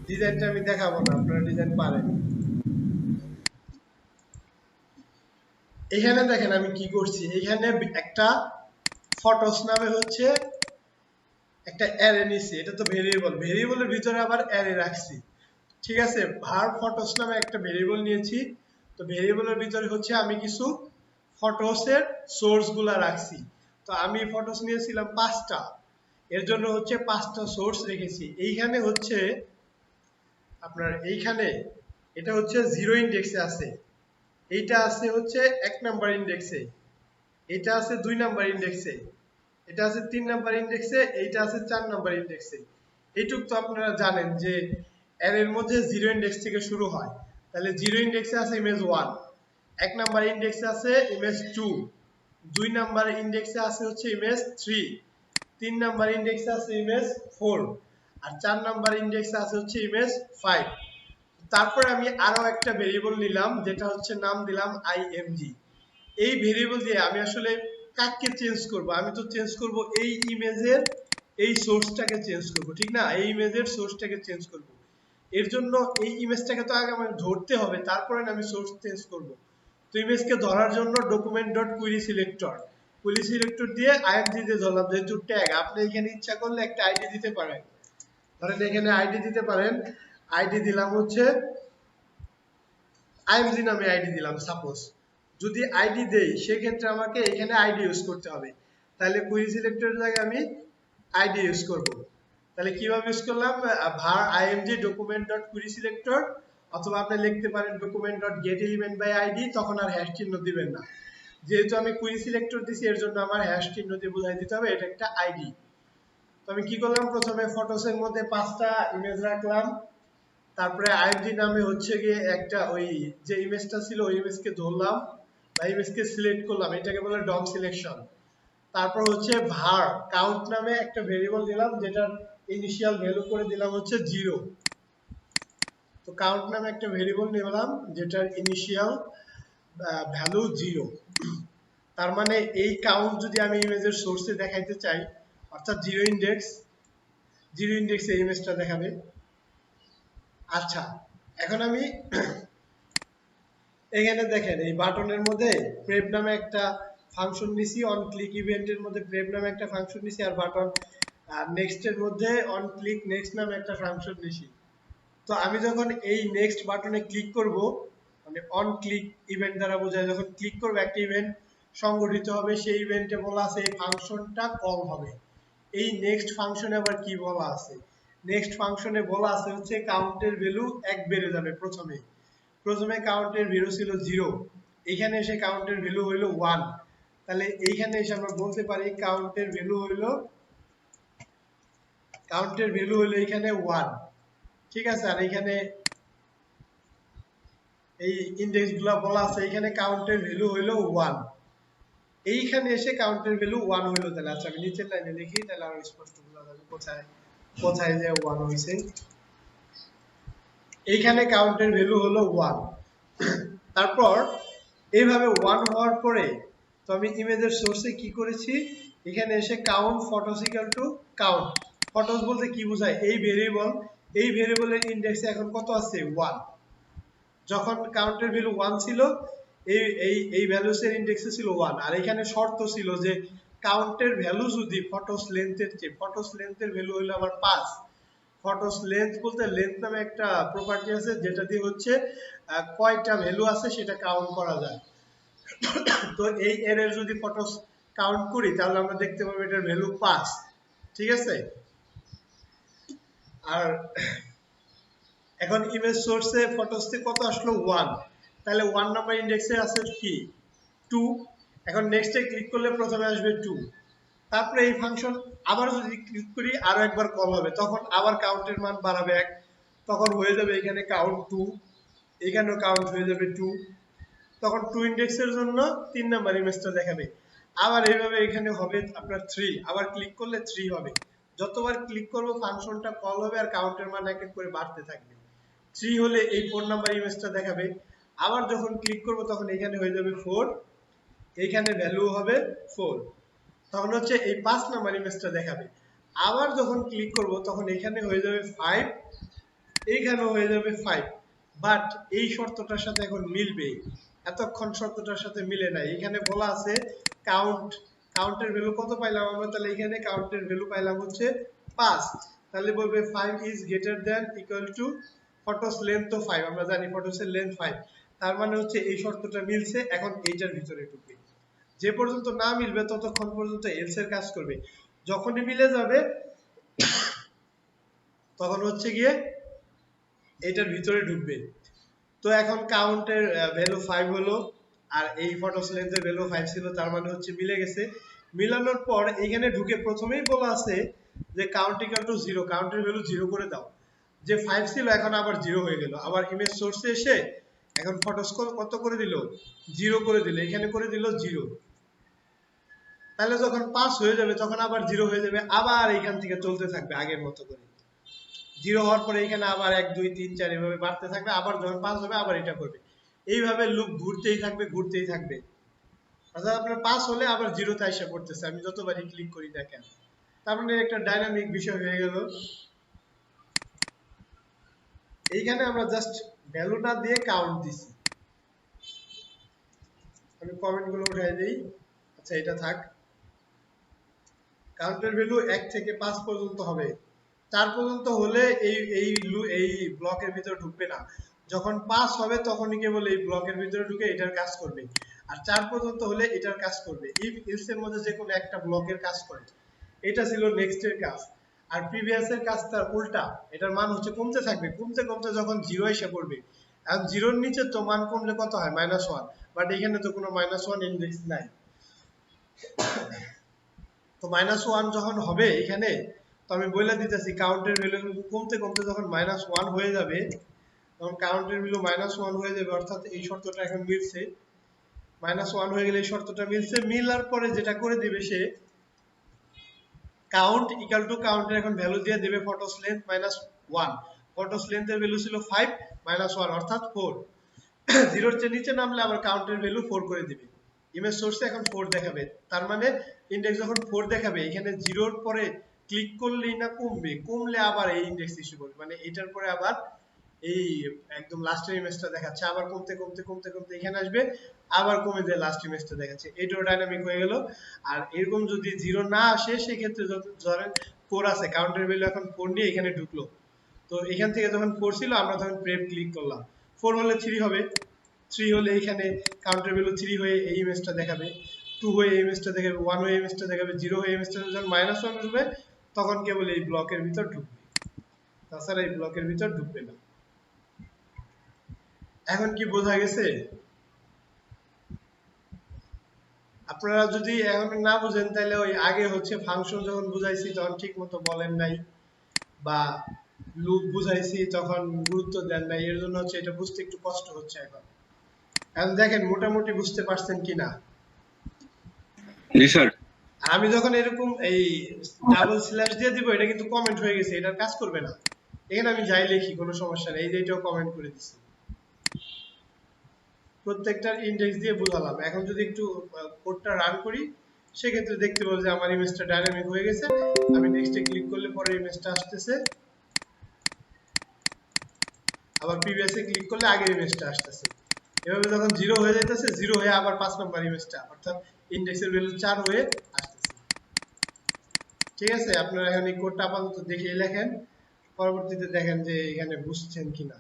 Speaker 1: ডিজাইনটা আমি দেখাবো না, আপনারা ডিজাইন পারেন। এখানে দেখেন আমি কি করছি, এখানে একটা ফটোস নামে হচ্ছে একটা অ্যারে নিছি, এটা তো ভেরিয়েবল, ভেরিয়েবলের ভিতরে আবার অ্যারে রাখছি, ঠিক আছে। ভার ফটোস নামে একটা ভেরিয়েবল নিয়েছি, তো ভেরিয়েবলের ভিতরে হচ্ছে আমি কিছু ফটোসের সোর্স গুলা রাখছি। তো আমি ফটোস নিয়েছিলাম 5টা, এর জন্য হচ্ছে 5টা সোর্স রেখেছি। এইখানে হচ্ছে আপনার, এইখানে এটা হচ্ছে 0 ইন্ডেক্সে আছে, এইটা আছে হচ্ছে 1 নাম্বার ইন্ডেক্সে, এটা আছে 2 নাম্বার ইন্ডেক্সে, এটা আছে 3 নাম্বার ইন্ডেক্সে, এইটা আছে 4 নাম্বার ইন্ডেক্সে। এইটুক তো আপনারা জানেন যে অ্যারের মধ্যে 0 ইন্ডেক্স থেকে শুরু হয়। তাহলে 0 ইন্ডেক্সে আছে ইমেজ 1, 1 নাম্বার ইন্ডেক্সে আছে ইমেজ 2, 2 নাম্বার ইন্ডেক্সে আছে হচ্ছে ইমেজ 3, 3 নাম্বার ইন্ডেক্সে আছে ইমেজ 4, আর 4 নাম্বার ইন্ডেক্সে আছে হচ্ছে ইমেজ 5। তারপরে আমি আরো একটা ভেরিয়েবল নিলাম, যেটা হচ্ছে নাম দিলাম img। এই ভেরিয়েবল দিয়ে আমি আসলে কাকে চেঞ্জ করব? আমি তো চেঞ্জ করব এই ইমেজের এই সোর্সটাকে চেঞ্জ করব, ঠিক না? এই ইমেজের সোর্সটাকে চেঞ্জ করব। এর জন্য এই ইমেজটাকে তো আগে আমাকে ধরতে হবে, তারপরে আমি সোর্স চেঞ্জ করব। তো ইমেজকে ধরার জন্য ডকুমেন্ট ডট কুইরি সিলেক্টর দিয়ে img দিয়ে ধরলাম, যেহেতু ট্যাগ। আপনি এখানে ইচ্ছা করলে একটা আইডি দিতে পারেন, ধরেন এখানে আইডি দিতে পারেন। আইডি দিলাম হচ্ছে img নামে আইডি দিলাম সাপোজ। যদি আইডি দেই সেক্ষেত্রে আমাকে এখানে আইডি ইউজ করতে হবে। তাহলে কুইরি সিলেক্টরের জায়গায় আমি আইডি ইউজ করব। তাহলে কিভাবে ইউজ করলাম? var img document dot query selector, অথবা আপনি লিখতে পারেন document dot get element by id, তখন আর হ্যাশ চিহ্ন দিবেন না। যেহেতু আমি কুইরি সিলেক্টর দিছি এর জন্য আমার হ্যাশ চিহ্ন দিয়ে বোঝাই দিতে হবে এটা একটা আইডি। তো আমি কি করলাম? প্রথমে ফটোসের মধ্যে 5টা ইমেজ রাখলাম, তারপরে img নামে হচ্ছে গিয়ে একটা ওই যে ইমেজটা ছিল ওই ইমেজকে ধরলাম বা ইমেজকে সিলেক্ট করলাম, এটাকে বলে ডম সিলেকশন। তারপর হচ্ছে var count নামে একটা ভেরিয়েবল দিলাম, যেটার ইনিশিয়াল ভ্যালু করে দিলাম হচ্ছে 0। তো count নামে একটা ভেরিয়েবল নিলাম যেটার ইনিশিয়াল ভ্যালু 0। তার মানে এই কাউন্ট যদি আমি ইমেজের সোর্সে দেখাইতে চাই, অর্থাৎ 0 ইন্ডেক্সে ইমেজটা দেখাবে। আচ্ছা, এখন আমি এখানে দেখেন এই বাটনের মধ্যে প্রেপ নামে একটা ফাংশন নিছি, অন ক্লিক ইভেন্টের মধ্যে প্রেপ নামে একটা ফাংশন নিছি, আর বাটন নেক্সট এর মধ্যে অন ক্লিক নেক্সট নামে একটা ফাংশন নিছি। তো আমি যখন এই নেক্সট বাটনে ক্লিক করব, মানে অন ক্লিক ইভেন্ট দ্বারা বোঝায় যখন ক্লিক করব একটা ইভেন্ট সংগঠিত হবে, সেই ইভেন্টে বলা আছে এই ফাংশনটা কল হবে। এই নেক্সট ফাংশনে আবার কি বলা আছে? নেক্সট ফাংশনে বলা আছে হচ্ছে কাউন্টের ভ্যালু 1 বেড়ে যাবে। প্রথমে কাউন্টের ভ্যালু ছিল 0, এখানে এসে কাউন্টের ভ্যালু হইলো 1। তাহলে এইখানে এসে আমরা বলতে পারি কাউন্টের ভ্যালু হইলো এখানে 1, ঠিক আছে। আর এখানে এই ইনডেক্সগুলো বলা আছে, এখানে কাউন্টের ভ্যালু হইলো 1, এইখানে এসে কাউন্টের ভ্যালু 1 হইলো। তাহলে আচ্ছা আমি নিচের লাইনে লিখি, তাহলে আরো স্পষ্ট বোঝা যাবে কোথায় যে 1 হইছে। এইখানে কাউন্টের ভ্যালু হলো 1। তারপর এইভাবে 1 হওয়ার পরে তো আমি ইমেজের সোর্সে কি করেছি? এখানে এসে count photos equal to count. Photos বলতে কি বোঝায়? এই ভেরিয়েবলের ইনডেক্সে এখন কত আছে? 1। যখন কাউন্টের ভ্যালু 1 ছিল, এই ভ্যালুস এর ইনডেক্সে ছিল 1, আর এখানে শর্ত ছিল যে কাউন্টের ভ্যালু যদি ফটোস লেন্থের চেয়ে, ফটোস লেন্থের ভ্যালু হলো আমার 5। ফটোস লেন্থ বলতে লেন্থ নামে একটা প্রপার্টি আছে, যেটা দিয়ে হচ্ছে কয়টা ভ্যালু আছে সেটা কাউন্ট করা যায়। তো এই এর যদি ফটোস কাউন্ট করি তাহলে আমরা দেখতে পাবো এটার ভ্যালু 5, ঠিক আছে। আর এখন ইমেজ সোর্সে ফটোসতে কত আসলো? 1। তাহলে 1 নাম্বার ইনডেক্সে আছে কি? 2। এখন নেক্সটে ক্লিক করলে প্রথমে আসবে 2। তারপরে এই ফাংশন আবার যদি ক্লিক করি আরো একবার কল হবে, তখন আবার কাউন্টের মান বাড়াবে 1, তখন হয়ে যাবে এখানে কাউন্ট 2, এখানেও কাউন্ট হয়ে যাবে 2। তখন 2 ইনডেক্সের জন্য 3 নাম্বার ইমেজটা দেখাবে। আবার এইভাবে এখানে হবে আপনার 3, আবার ক্লিক করলে 3 হবে। যতবার ক্লিক করব ফাংশনটা কল হবে আর কাউন্টের মান এক এক করে বাড়তে থাকবে। 3 হলে এই 4 নাম্বার ইমেজটা দেখাবে। আবার যখন ক্লিক করব তখন এখানে হয়ে যাবে 4, এইখানে ভ্যালু হবে 4, তখন হচ্ছে এই 5 নাম্বার ইমেজটা দেখাবে। আবার যখন ক্লিক করব তখন এখানে হয়ে যাবে 5, এইখানেও হয়ে যাবে 5। বাট এই শর্তটার সাথে এখন মিলবে, এতক্ষণ শর্তটার সাথে মিলে নাই। এখানে বলা আছে কাউন্টের ভ্যালু কত পাইলাম আমরা? তাহলে এখানে কাউন্টের ভ্যালু পাইলাম হচ্ছে 5। তাহলে বলবে 5 is greater than equal two photos length তো 5, আমরা জানি ফটোসের লেন্থ 5। তার মানে হচ্ছে এই শর্তটা মিলছে। এখন এইটার ভিতরে ঢুকবে, যে পর্যন্ত না মিলবে ততক্ষণ পর্যন্ত এলস এর কাজ করবে। যখনই মিলে যাবে তখন হচ্ছে গিয়ে এটার ভিতরে ঢুকবে। তো এখন কাউন্টের ভ্যালু 5 হলো আর এই ফটোস লেন্থের ভ্যালু 5 ছিল, তার মানে হচ্ছে মিলে গেছে। মিলানোর পর এখানে ঢুকে প্রথমেই বলা আছে যে কাউন্ট ইকুয়াল টু 0, কাউন্টের ভ্যালু 0 করে দাও। যে 5 ছিল এখন আবার 0 হয়ে গেল। আবার ইমেজ সোর্সে এসে এখন ফটোস কত করে দিল, 0 করে দিল, এখানে করে দিল 0। তাহলে যখন 5 হয়ে যাবে তখন আবার 0 হয়ে যাবে, আবার এইখান থেকে চলতে থাকবে আগের মতো করে। 0 হওয়ার পরে এখানে আবার 1 2 3 4 এভাবে বাড়তে থাকবে, আবার যখন 5 হবে আবার এটা করবে। এইভাবে লুপ ঘুরতেই থাকবে ঘুরতেই থাকবে। অর্থাৎ আপনার 5 হলে আবার 0 তে এসে পড়তেছে, আমি যতবারই ক্লিক করি দেখেন। তার মানে একটা ডাইনামিক বিষয় হয়ে গেল। এইখানে আমরা জাস্ট ভ্যালু না দিয়ে কাউন্ট দিছি। আমি কমেন্ট গুলো উঠাই দেই। আচ্ছা এটা থাক। কাউন্টের ভ্যালু 1 থেকে 5 পর্যন্ত হবে। 4 পর্যন্ত হলে এই ব্লকের ভিতরে ঢুকবে না। যখন 5 হবে তখনই কেবল এই ব্লকের ভিতরে ঢুকে এটার কাজ করবে। আর 4 পর্যন্ত হলে এটার কাজ করবে। ইফ এলস এর মধ্যে যে কোনো একটা ব্লকের কাজ করে। এটা ছিল নেক্সট এর কাজ। আর প্রিভিয়াস এর কাজ তার উল্টা। এটার মান হচ্ছে কমতে থাকবে, কমতে কমতে যখন 0 এসে পড়বে। আর 0 এর নিচে তো মান কমলে কত হয়? -1। বাট এখানে তো কোনো -1 ইনডেক্স নাই। তো -1 যখন হবে এখানে, তো আমি বলে দিতেছি কাউন্টের ভ্যালু কমতে কমতে যখন -1 হয়ে যাবে, তখন কাউন্টের ভ্যালু -1 হয়ে যাবে। অর্থাৎ এই শর্তটা এখন মিলছে। -1 হয়ে গেলে এই শর্তটা মিলছে। মিলার পরে যেটা করে দিবে সে, কাউন্ট ইকুয়াল টু কাউন্টের এখন ভ্যালু দিয়ে দিবে ফটোস লেন্থ -1। ফটোস লেন্থের ভ্যালু ছিল 5 -1 অর্থাৎ 4। 0 এর চেয়ে নিচে নামলে আবার কাউন্টের ভ্যালু 4 করে দিবে। ইমেজ সোর্সে এখন 4 দেখাবে। তার মানে ইনডেক্স যখন 4 দেখাবে, এখানে 0 এর পরে ক্লিক করলেই না কমবে, কমলে আবার এই ইনডেক্স ইস্যু করবে। মানে এটার পরে আবার এই একদম লাস্টের ইমেজটা দেখাচ্ছে, আবার কমতে কমতে কমতে কমতে এখানে আসবে, আবার কমে যায় লাস্ট ইমেজটা দেখাচ্ছে। এটাও ডাইনামিক হয়ে গেল। আর এরকম যদি 0 না আসে সেক্ষেত্রে ধরেন 4 আছে, কাউন্টের ভ্যালু এখন 4 নিয়ে এখানে ঢুকলো। তো এখান থেকে যখন 4 ছিল আমরা তখন প্রেপ ক্লিক করলাম। 4 হলে 3 হবে, 3 হলে এখানে কাউন্টার ভ্যালু 3 হয়ে এই ইমেজটা দেখাবে, 2 হয়ে এই ইমেজটা দেখাবে, 1 হয়ে এই ইমেজটা দেখাবে, 0 হয়ে এই ইমেজটা যখন -1 আসবে তখন কেবল এই ব্লকের ভিতর ঢুকবে, তাছাড়া এই ব্লকের ভিতর ঢুকবে না। এখন কি বোঝা গেছে? আপনারা যদি এখন না বুঝেন তাহলে ওই আগে হচ্ছে ফাংশন যখন বুঝাইছি তখন ঠিক মতো বলেন নাই, বা লুপ বুঝাইছি তখন গুরুত্ব দেন নাই, এর জন্য হচ্ছে এটা বুঝতে একটু কষ্ট হচ্ছে। এখন দেখেন মোটামুটি বুঝতে পারছেন কিনা।
Speaker 4: জি স্যার।
Speaker 1: আমি যখন এরকম এই ডাবল স্ল্যাশ দিয়ে দিব, এটা কিন্তু কমেন্ট হয়ে গেছে, এটা কাজ করবে না। এখানে আমি যাই লিখি কোনো সমস্যা নেই, এই যে এটাও কমেন্ট করে দিছি। প্রত্যেকটার ইনডেক্স দিয়ে বুঝালাম। এখন যদি একটু কোডটা রান করি সেক্ষেত্রে দেখতে পাবো যে আমার ইমেজটা ডাইনামিক হয়ে গেছে। আমি নেক্সটে ক্লিক করলে পরে ইমেজটা আসতেছে, আবার প্রিভিয়াসে ক্লিক করলে আগের ইমেজটা আসতেছে। এভাবে যখন 0 হয়ে যাইতেছে, 0 হয়ে আবার 5 নাম্বার ইমেজটা, অর্থাৎ ইনডেক্সের ভ্যালু 4 হয়ে আসতেছে। ঠিক আছে, আপনারা এখন এই কোডটা আপাতত দেখে লেখেন, পরবর্তীতে দেখেন যে এখানে বুঝছেন কিনা।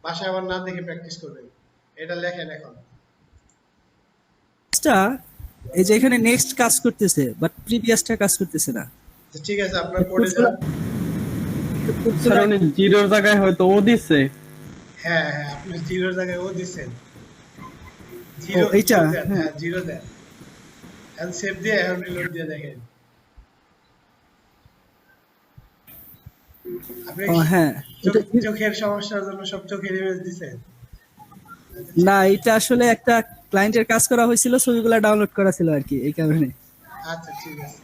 Speaker 1: বাসায় আবার না দেখে প্র্যাকটিস করবেন। এটা লেখেন এখন।
Speaker 6: এই যে এখানে নেক্সট কাজ করতেছে, বাট প্রিভিয়াসটা কাজ করতেছে না।
Speaker 1: ঠিক আছে, আপনার কোডে যান।
Speaker 7: স্যার উনি জিরোর জায়গায় হয়তো ও দিচ্ছে।
Speaker 1: হ্যাঁ হ্যাঁ, আপনি 0 এর জায়গায় ও দিবেন।
Speaker 6: ও, এইটা?
Speaker 1: হ্যাঁ 0 দেন। এন্ড সেভ দিয়ে এখন রিলোড দিয়ে দেখেন। আপনি
Speaker 6: হ্যাঁ,
Speaker 1: চোখের সমস্যার জন্য সব চোখের ইমেজ দিবেন?
Speaker 6: না, এটা আসলে একটা ক্লায়েন্টের কাজ করা হয়েছিল, ছবিগুলো ডাউনলোড করা ছিল আর কি, এই কারণে।
Speaker 1: আচ্ছা ঠিক আছে।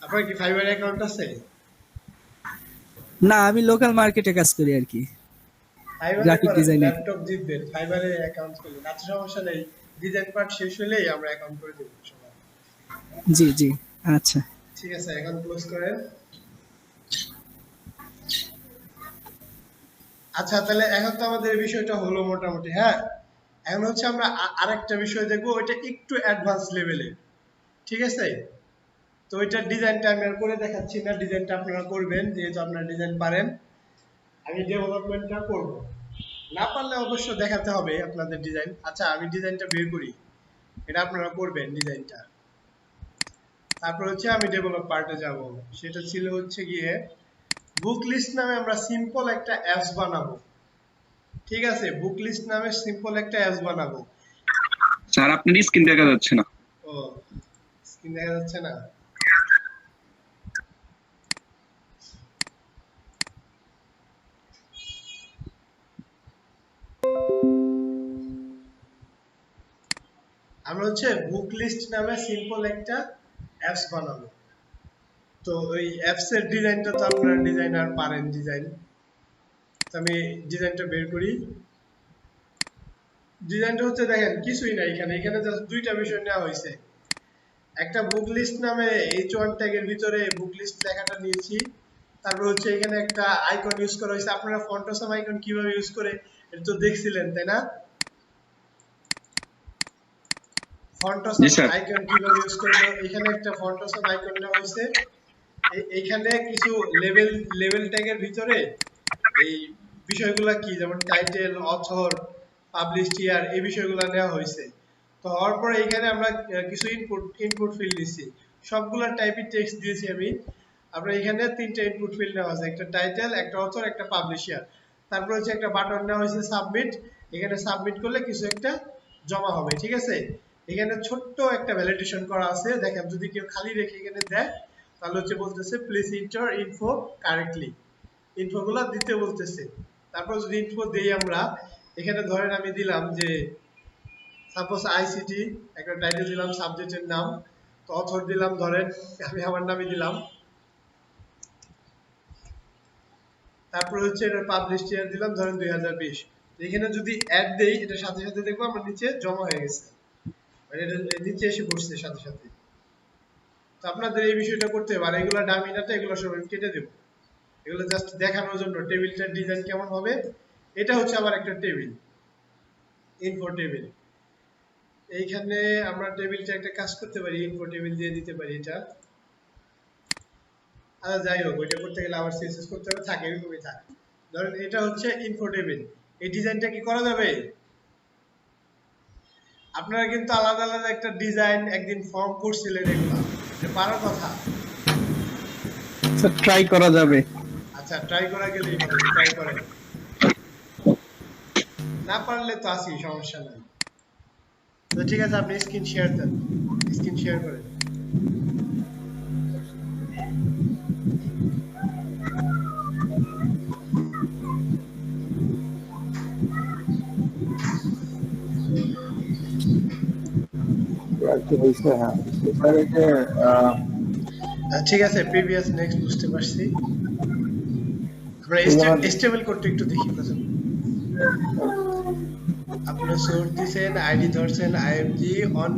Speaker 1: আপনার কি ফাইবার অ্যাকাউন্ট আছে?
Speaker 6: না, আমি লোকাল মার্কেটে কাজ করি আর কি, গ্রাফিক ডিজাইনার।
Speaker 1: ল্যাপটপ জিতবেন ফাইবারে অ্যাকাউন্ট করলে, আচ্ছা সমস্যা নেই। ডিজাইন পার্ট শেষ হলেই আমরা অ্যাকাউন্ট করে দেব সবাই।
Speaker 6: জি জি, আচ্ছা
Speaker 1: ঠিক আছে, এখন ক্লোজ করেন। আচ্ছা তাহলে এখন তো আমাদের এই বিষয়টা হলো মোটামুটি। হ্যাঁ, এখন হচ্ছে আমরা আরেকটা বিষয় দেখবো, ওইটা একটু অ্যাডভান্স লেভেলে। ঠিক আছে, তো ওইটার ডিজাইনটা আমি আর করে দেখাচ্ছি না, ডিজাইনটা আপনারা করবেন যেহেতু আপনারা ডিজাইন পারেন। আমি ডেভেলপমেন্টটা করব, না পারলে অবশ্য দেখাতে হবে আপনাদের ডিজাইন। আচ্ছা আমি ডিজাইনটা বের করি, এটা আপনারা করবেন ডিজাইনটা। তারপর হচ্ছে আমি ডেভেলপ পার্টে যাব, সেটা ছিল হচ্ছে গিয়ে বুক লিস্ট নামে আমরা সিম্পল একটা অ্যাপস বানাবো। ঠিক আছে, বুক লিস্ট নামে সিম্পল একটা অ্যাপস বানাবো।
Speaker 4: স্যার আপনার স্ক্রিন দেখা যাচ্ছে না।
Speaker 1: ও স্ক্রিন দেখা যাচ্ছে না? আমরা হচ্ছে বুক লিস্ট নামে সিম্পল একটা অ্যাপস বানাবো। তো ওই অ্যাপস এর ডিজাইনটা তো আপনারা ডিজাইনার পারেন ডিজাইন। তো আমি ডিজাইনটা বের করি। ডিজাইনটা হচ্ছে দেখেন কিছুই না, এখানে জাস্ট দুইটা বিষয় নেওয়া হয়েছে। একটা বুক লিস্ট নামে H1 ট্যাগের ভিতরে বুক লিস্ট লেখাটা নিয়েছি। তারপর হচ্ছে এখানে একটা আইকন ইউজ করা হয়েছে। আপনারা ফন্ট অসম আইকন কিভাবে ইউজ করে এটা তো দেখছিলেন, তাই না? ফন্ট অসম
Speaker 4: জি স্যার।
Speaker 1: আইকন কিভাবে ইউজ করব, এখানে একটা ফন্ট অসম আইকন নেওয়া হয়েছে। এইখানে কিছু লেভেল ট্যাগের ভিতরে এই বিষয়গুলো কি, যেমন টাইটেল, অথর, পাবলিশ ইয়ার, এই বিষয়গুলো নেওয়া হয়েছে। তো হওয়ার পরে এখানে আমরা কিছু ইনপুট ফিল্ড দিচ্ছি, সবগুলা টাইপের টেক্সট দিয়েছি আমি। আমরা এখানে তিনটা ইনপুট ফিল্ড নেওয়া আছে, একটা টাইটেল, একটা অথর, একটা পাবলিশ ইয়ার। তারপর হচ্ছে একটা বাটন নেওয়া হয়েছে সাবমিট। এখানে সাবমিট করলে কিছু একটা জমা হবে, ঠিক আছে? এখানে ছোট্ট একটা ভ্যালিডেশন করা আছে, দেখেন যদি কেউ খালি রেখে এখানে দেয় তাহলে হচ্ছে বলতেছে প্লিজ এন্টার ইনফো কারেক্টলি, ইনফোগুলো দিতে বলতেছে। তারপর যদি ইনফো দেই আমরা, এখানে ধরেন আমি দিলাম যে সাপোজ আইসিটি, একটা টাইটেল দিলাম, সাবজেক্টের নাম, তো অথর দিলাম ধরেন আমি আমার নামে দিলাম, তারপর হচ্ছে এটা পাবলিশ ইয়ার দিলাম ধরেন 2020। এখানে যদি অ্যাড দেই এটা সাথে সাথে দেখবো আমার নিচে জমা হয়ে গেছে, মানে এটা নিচে এসে পড়ছে সাথে সাথে। তো আপনাদের এই বিষয়টা করতে হবে। আর এগুলো ডামি ডাটা, এগুলো সব আমি কেটে দেবো, এগুলো জাস্ট দেখানোর জন্য টেবিলটার ডিজাইন কেমন হবে। এটা হচ্ছে আবার একটা টেবিল, ইনফো টেবিল। এইখানে আমরা টেবিলটা একটা কাজ করতে পারি, ইনফো টেবিল দিয়ে দিতে পারি এটা। আচ্ছা যাই হোক, ওইটা করতে গেলে আবার সিএসএস করতে হবে, থাকে এরকমই থাকে। ধরেন এটা হচ্ছে ইনফো টেবিল, এই ডিজাইনটা কি করা যাবে? আপনারা কিন্তু আলাদা আলাদা একটা ডিজাইন একদিন ফর্ম করছিলেন, এগুলা এটা পারার কথা।
Speaker 7: স্যার ট্রাই করা যাবে।
Speaker 1: আচ্ছা ট্রাই করা গেলেই হবে, ট্রাই করেন, না পারলে তো আসি, সমস্যা নাই। তো ঠিক আছে, আপনি স্ক্রিন শেয়ার দেন, স্ক্রিন শেয়ার করেন।
Speaker 2: আর কি হয়েছে? হ্যাঁ স্যার, এই যে
Speaker 1: ঠিক আছে, প্রিভিয়াস নেক্সট বুঝতে পারছি। আমরা স্টেবল করতে একটু দেখি প্রথম। আপনারা সোর্স দিয়েছেন, আইডি ধরছেন IMG, on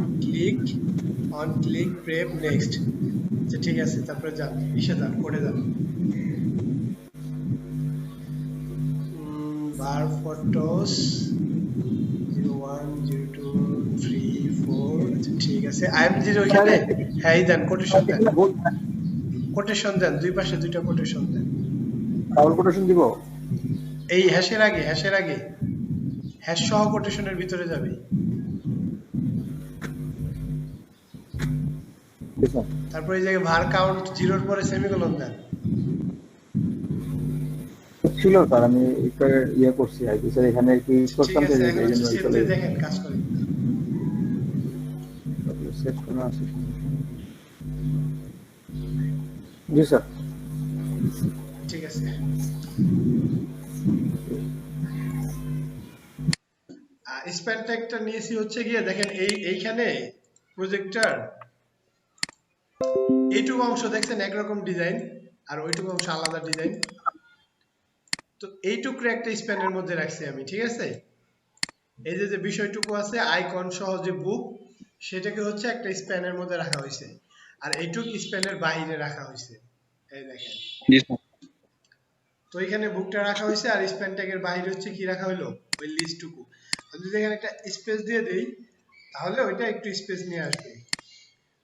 Speaker 1: click prep next. আচ্ছা ঠিক আছে, তারপরে যান ইসে যান, কোডে যান। বার ফটোস 01 02 3 4। আচ্ছা ঠিক আছে, আইএমজি এর ওইখানে হ্যাঁ এই দেন, কোটেশন দেন, কোটেশন দেন, দুই পাশে দুইটা কোটেশন দেন।
Speaker 2: ডাবল কোটেশন দিব?
Speaker 1: এই হ্যাশের আগে হ্যাশ সহ কোটেশনের ভিতরে যাবে। তারপর এই জায়গায় var count 0 এর পরে সেমিকোলন দেন।
Speaker 2: ছিল স্যার, আমি একটু ইয়ে করছি আর কি স্যার, এখানে কি
Speaker 1: ঠিক
Speaker 2: করতাম
Speaker 1: আছে,
Speaker 2: যে
Speaker 1: এখন
Speaker 2: এই জন্য
Speaker 1: হচ্ছে
Speaker 2: চলে
Speaker 1: দেখেন কাজ করে।
Speaker 2: সেট করা আছে। জি স্যার।
Speaker 1: ঠিক আছে, স্প্যান ট্যাগটা নিয়েছি হচ্ছে গিয়ে দেখেন এইখানে প্রজেক্টর এইটুকু অংশ দেখছেন একরকম ডিজাইন, আর ওইটুকু অংশ আলাদা ডিজাইন। তো এইটুকু একটা স্প্যানের মধ্যে রাখছি আমি, ঠিক আছে? এই যে বিষয়টুকু আছে আইকন সহ যে বুক, সেটাকে হচ্ছে একটা স্প্যানের মধ্যে রাখা হয়েছে, আর এইটুকু স্প্যানের বাইরে রাখা হয়েছে, এই দেখেন।
Speaker 4: জি স্যার।
Speaker 1: তো এখানে বুকটা রাখা হয়েছে, আর স্প্যান ট্যাগের বাইরে হচ্ছে কি রাখা হলো, ওই লিস্টটুকু। আমি যদি এখানে একটা স্পেস দিয়ে দেই তাহলে ওইটা একটু স্পেস নিয়ে আসবে।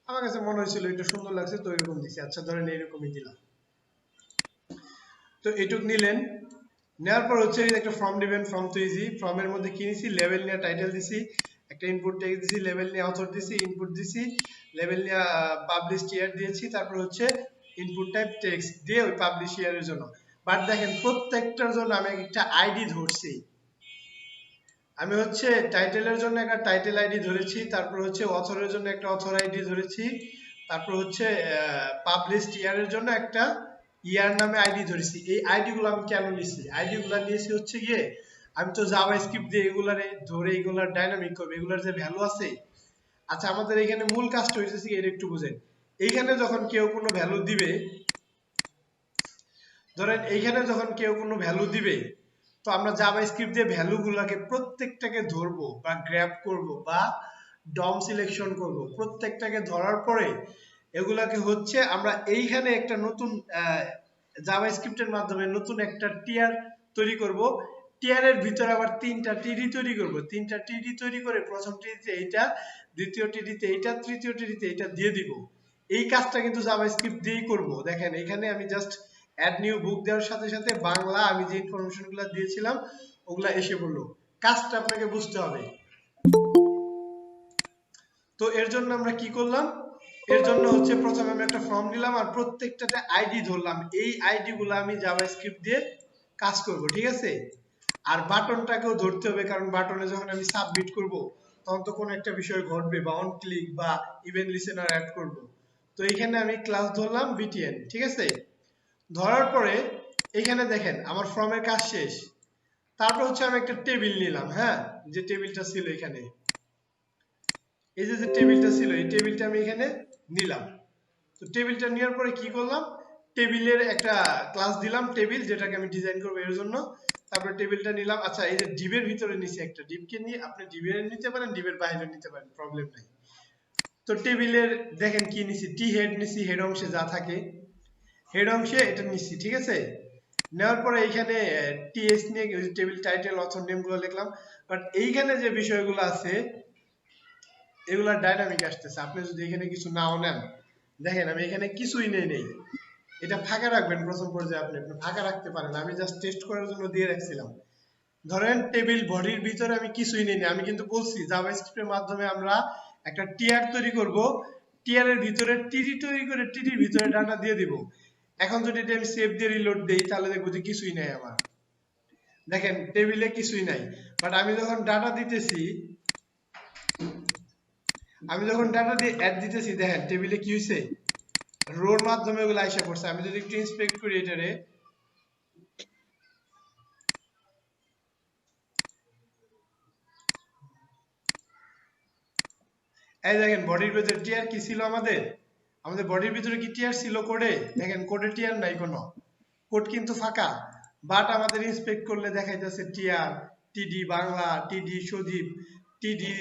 Speaker 1: আমার কাছে মনে হয়েছিল এটা সুন্দর লাগছে, তো এরকম দিছি। আচ্ছা ধরেন এরকমই দিলাম। তো এটুক নিলেন, নেওয়ার পর হচ্ছে একটা ফর্ম দিবেন, ফর্ম তো ইজি। ফর্মের মধ্যে কি নিছি, লেভেল নিয়ে টাইটেল দিছি, একটা ইনপুট টেক্সট দিছি, লেভেল নিয়ে অথর দিছি, ইনপুট দিছি, লেভেল নিয়ে পাবলিশ ইয়ার দিয়েছি, তারপর হচ্ছে ইনপুট টাইপ টেক্সট দিয়ে ওই পাবলিশ ইয়ারের জন্য। বাট দেখেন প্রত্যেকটার জন্য আমি একটা আইডি ধরছি। আমি হচ্ছে টাইটেলের জন্য একটা টাইটেল আইডি ধরেছি, তারপর হচ্ছে অথরের জন্য একটা অথর আইডি ধরেছি, তারপর হচ্ছে পাবলিশড ইয়ারের জন্য একটা ইয়ার নামে আইডি ধরেছি। এই আইডি গুলো আমি কেন নিছি? আইডি গুলো নিয়েছি হচ্ছে গিয়ে আমি তো জাভাস্ক্রিপ্ট দিয়ে এগুলারে ধরে এগুলার ডাইনামিক করব, এগুলার যে ভ্যালু আছে। আচ্ছা, আমাদের এখানে মূল কাজটা হইতেছে এটা একটু বুঝেন। এইখানে যখন কেউ কোনো ভ্যালু দিবে, ধরেন এইখানে যখন কেউ কোনো ভ্যালু দিবে, তো আমরা জাভাস্ক্রিপ্ট দিয়ে ভ্যালুগুলোকে প্রত্যেকটাকে ধরবো বা গ্র্যাব করব বা ডম সিলেকশন করব। প্রত্যেকটাকে ধরার পরে এগুলাকে হচ্ছে আমরা এইখানে একটা নতুন জাভাস্ক্রিপ্টের মাধ্যমে নতুন একটা টিয়ার তৈরি করব। টিয়ারের ভিতরে আবার 3টা টিডি তৈরি করব। 3টা টিডি তৈরি করে প্রথম টিডিতে এইটা, দ্বিতীয় টিডিতে এইটা, তৃতীয় টিডিতে এইটা দিয়ে দিব। এই কাজটা কিন্তু জাভাস্ক্রিপ্ট দিয়েই করব। দেখেন এখানে আমি জাস্ট অ্যাড নিউ বুক দেওয়ার সাথে সাথে বাংলা আমি যে ইনফরমেশনগুলো দিয়েছিলাম ওগুলা এসে পড়লো। কাজটা আপনাকে বুঝতে হবে। তো এর জন্য আমরা কি করলাম? এর জন্য হচ্ছে প্রথমে আমি একটা ফর্ম নিলাম আর প্রত্যেকটাতে আইডি ধরলাম। এই আইডি গুলো আমি জাভাস্ক্রিপ্ট দিয়ে কাজ করব, ঠিক আছে? আর বাটনটাকেও ধরতে হবে, কারণ বাটনে যখন আমি সাবমিট করব তখন তো কোনো একটা বিষয় ঘটবে, বা অন ক্লিক বা ইভেন্ট লিসেনার অ্যাড করব। তো এখানে আমি ক্লাস ধরলাম বিটিএন, ঠিক আছে? ধরার পরে এখানে দেখেন আমার ফর্মের কাজ শেষ। তারপর হচ্ছে আমি একটা টেবিল নিলাম, হ্যাঁ, যে টেবিলটা ছিল এখানে, এই যে টেবিলটা ছিল এই টেবিলটা আমি এখানে নিলাম। তো টেবিলটা নেওয়ার পরে কি করলাম? টেবিলের একটা ক্লাস দিলাম টেবিল, যেটাকে আমি ডিজাইন করব এর জন্য। তারপরে টেবিলটা নিলাম। আচ্ছা, এই যে ডিবের ভিতরে নিছি একটা, ডিবকে নিয়ে আপনি ডিবের নিতে পারেন, ডিবের বাইরে নিতে পারেন, প্রবলেম নাই। তো টেবিলের দেখেন কি নিছি, টি হেড নিছি, হেড অংশে যা থাকে হেড অংশে এটা নিছি, ঠিক আছে? নেওয়ার পরে এইখানে টিএস নিয়ে টেবিল টাইটেল অথর নেম গুলো লিখলাম। বাট এইখানে যে বিষয়গুলো আছে এগুলা ডাইনামিক আসতেছে। আপনি যদি এখানে কিছু নাও নেন, দেখেন আমি এখানে কিছুই নেই, এটা ফাঁকা রাখবেন প্রথম পর্যায়ে। আপনি ফাঁকা রাখতে পারেন, আমি জাস্ট টেস্ট করার জন্য দিয়ে রাখছিলাম। ধরেন টেবিল বডির ভিতরে আমি কিছুই নেই, আমি কিন্তু বলছি জাভাস্ক্রিপ্টের মাধ্যমে আমরা একটা টিয়ার তৈরি করব। টিয়ারের ভিতরে টিডি তৈরি করে টিডির ভিতরে ডাটা দিয়ে দিব। এখন যদি এটা আমি সেভ দিয়ে রিলোড দেই তাহলে দেখবো যে কিছুই নাই আমার। দেখেন টেবিলে কিছুই নাই। বাট আমি যখন ডাটা দিতেছি, আমি যখন ডাটা দিয়ে অ্যাড দিতেছি, দেখেন টেবিলে কি হইছে, রোর মাধ্যমে ওগুলো আইসা পড়ছে। আমি যদি একটু ইন্সপেক্ট করি এটারে, এই দেখেন বডির ভিতরে টিয়ার কি ছিল আমাদের বডির ভিতরে কি টিয়ার ছিল কোডে? দেখেন কোডে টিয়ার নাই কোনো, কোড কিন্তু ফাঁকা। বাট আমাদের ইন্সপেক্ট করলে দেখাইতেছে টিয়ার, টিডি বাংলা, টিডি সজীব, টিডি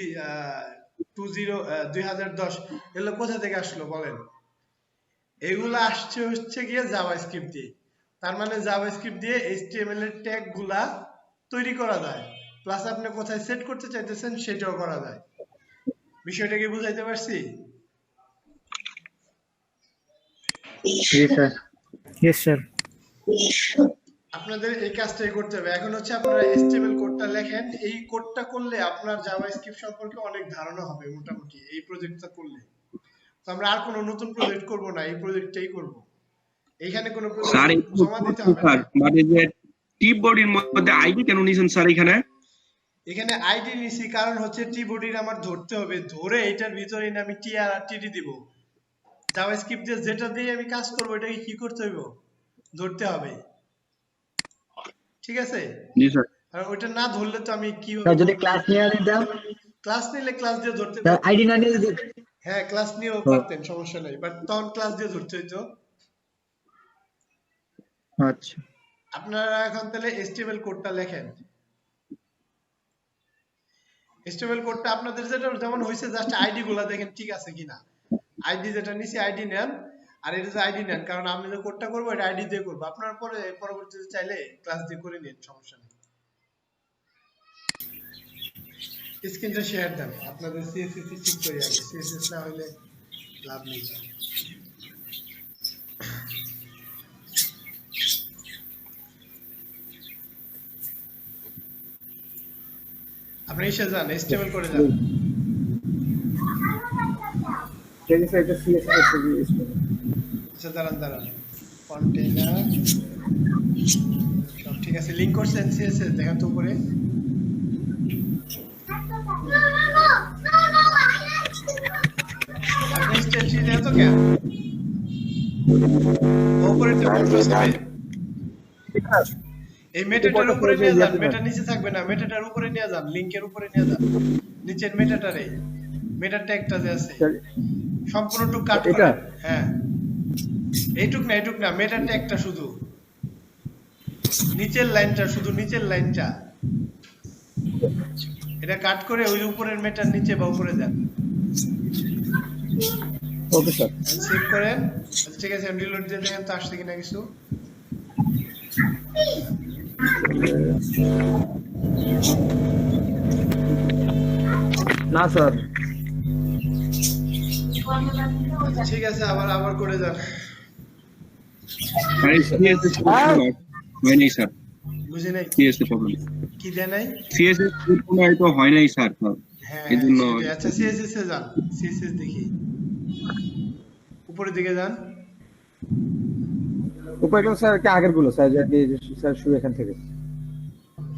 Speaker 1: 2010। এগুলো কোথা থেকে আসলো বলেন? এগুলো আসছে হচ্ছে গিয়ে জাভাস্ক্রিপ্ট দিয়ে। তার মানে জাভাস্ক্রিপ্ট দিয়ে HTML এর ট্যাগ গুলা তৈরি করা যায়, প্লাস আপনি কোথায় সেট করতে চাইতেছেন সেটাও করা যায়। বিষয়টা কি বুঝাইতে পারছি?
Speaker 6: Yes sir.
Speaker 1: আপনাদের এই কাজটাই করতে হবে। এখন হচ্ছে আপনারা HTML কোডটা লেখেন। এই কোডটা করলে আপনার জাভাস্ক্রিপ্ট সম্পর্কে অনেক ধারণা হবে মোটামুটি, এই প্রজেক্টটা করলে। তো আমরা আর কোনো নতুন প্রজেক্ট করব না, এই প্রজেক্টটাই করব। এইখানে কোনো
Speaker 4: স্যার
Speaker 1: প্রজেক্ট জমা দিতে হবে না।
Speaker 4: মানে যে টিপ বডির মধ্যে আইডি কেন নিছেন স্যার?
Speaker 1: এখানে আইডি নিছি কারণ হচ্ছে টি বডির আমার ধরতে হবে, ধরে এটার ভিতরে আমি টিআর আর টিডি দিব। জাভাস্ক্রিপ্ট দিয়ে যেটা দিয়ে আমি কাজ করব এটাকে কি করতে হইব? ধরতে হবে, ঠিক আছে?
Speaker 4: জি স্যার।
Speaker 1: আর ওইটা না ধরলে তো আমি কি
Speaker 8: যদি ক্লাস নিয়ে নিতাম,
Speaker 1: ক্লাস নিলে ক্লাস দিয়ে ধরতে পারতাম।
Speaker 8: আইডি না নিয়ে
Speaker 1: হ্যাঁ, ক্লাস নিয়েও পারতেন, সমস্যা নাই, বাট তখন ক্লাস দিয়ে ধরতে হইতো।
Speaker 8: আচ্ছা,
Speaker 1: আপনারা এখন তাহলে HTML কোডটা লেখেন। HTML কোডটা আপনাদের যেটা যেমন হইছে, জাস্ট আইডি গুলা দেখেন ঠিক আছে কিনা। আইডি যেটা নিছি আইডি নেন, আর এটা যে আইডি নেন, কারণ আমি যে কোডটা করব এটা আইডি দিয়ে করব। আপনারা পরে পরবর্তীতে চাইলে ক্লাস দিয়ে করে নিন, সমস্যা নেই। স্ক্রিনটা শেয়ার দেন, আপনাদের CSS ঠিক করে আগে, CSS না হলে লাভ নেই। আপনি এসে যান, HTML করে যান। আচ্ছা দাঁড়ান, কন্টেইনার সব ঠিক আছে। লিংক করছেন CSS দেখেন তো উপরে। আপনি স্টাইল ঠিক আছে তো, কেন? উপরে তো কন্ট্রোল হবে। এই মেটাটার উপরে নিয়ে যান, মেটা নিচে থাকবে না, মেটাটার উপরে নিয়ে যান, লিংকের উপরে নিয়ে যান, নিচের মেটাটারে, মেটার ট্যাগটা যে আছে সম্পূর্ণটুকু কাট
Speaker 2: এটা?
Speaker 1: করেন। হ্যাঁ, এইটুক না, মেটার ট্যাগটা শুধু নিচের লাইনটা, শুধু নিচের লাইনটা এটা কাট করে ওই উপরের মেটার নিচে বা উপরে যান।
Speaker 2: Okay sir.
Speaker 1: সেভ করেন। আচ্ছা, ঠিক আছে, রিলোড দিয়ে দেখেন তো আসছে কিনা কিছু।
Speaker 2: না স্যার।
Speaker 1: ঠিক আছে, আবার করে যান।
Speaker 4: আরে সিএসএস হয় নাই স্যার,
Speaker 1: বুঝে নাই
Speaker 4: সিএসএস প্রবলেম,
Speaker 1: কি দেয় নাই?
Speaker 4: সিএসএস কোনো হয়তো হয় নাই স্যার,
Speaker 1: হ্যাঁ,
Speaker 4: এই জন্য।
Speaker 1: সেটাই। আচ্ছা, সিএসএস এ যান, সিএসএস দেখি, উপরের দিকে যান।
Speaker 2: উপরে গেলে স্যার কি আগের গুলো স্যার, যে স্যার শুরু এখান থেকে।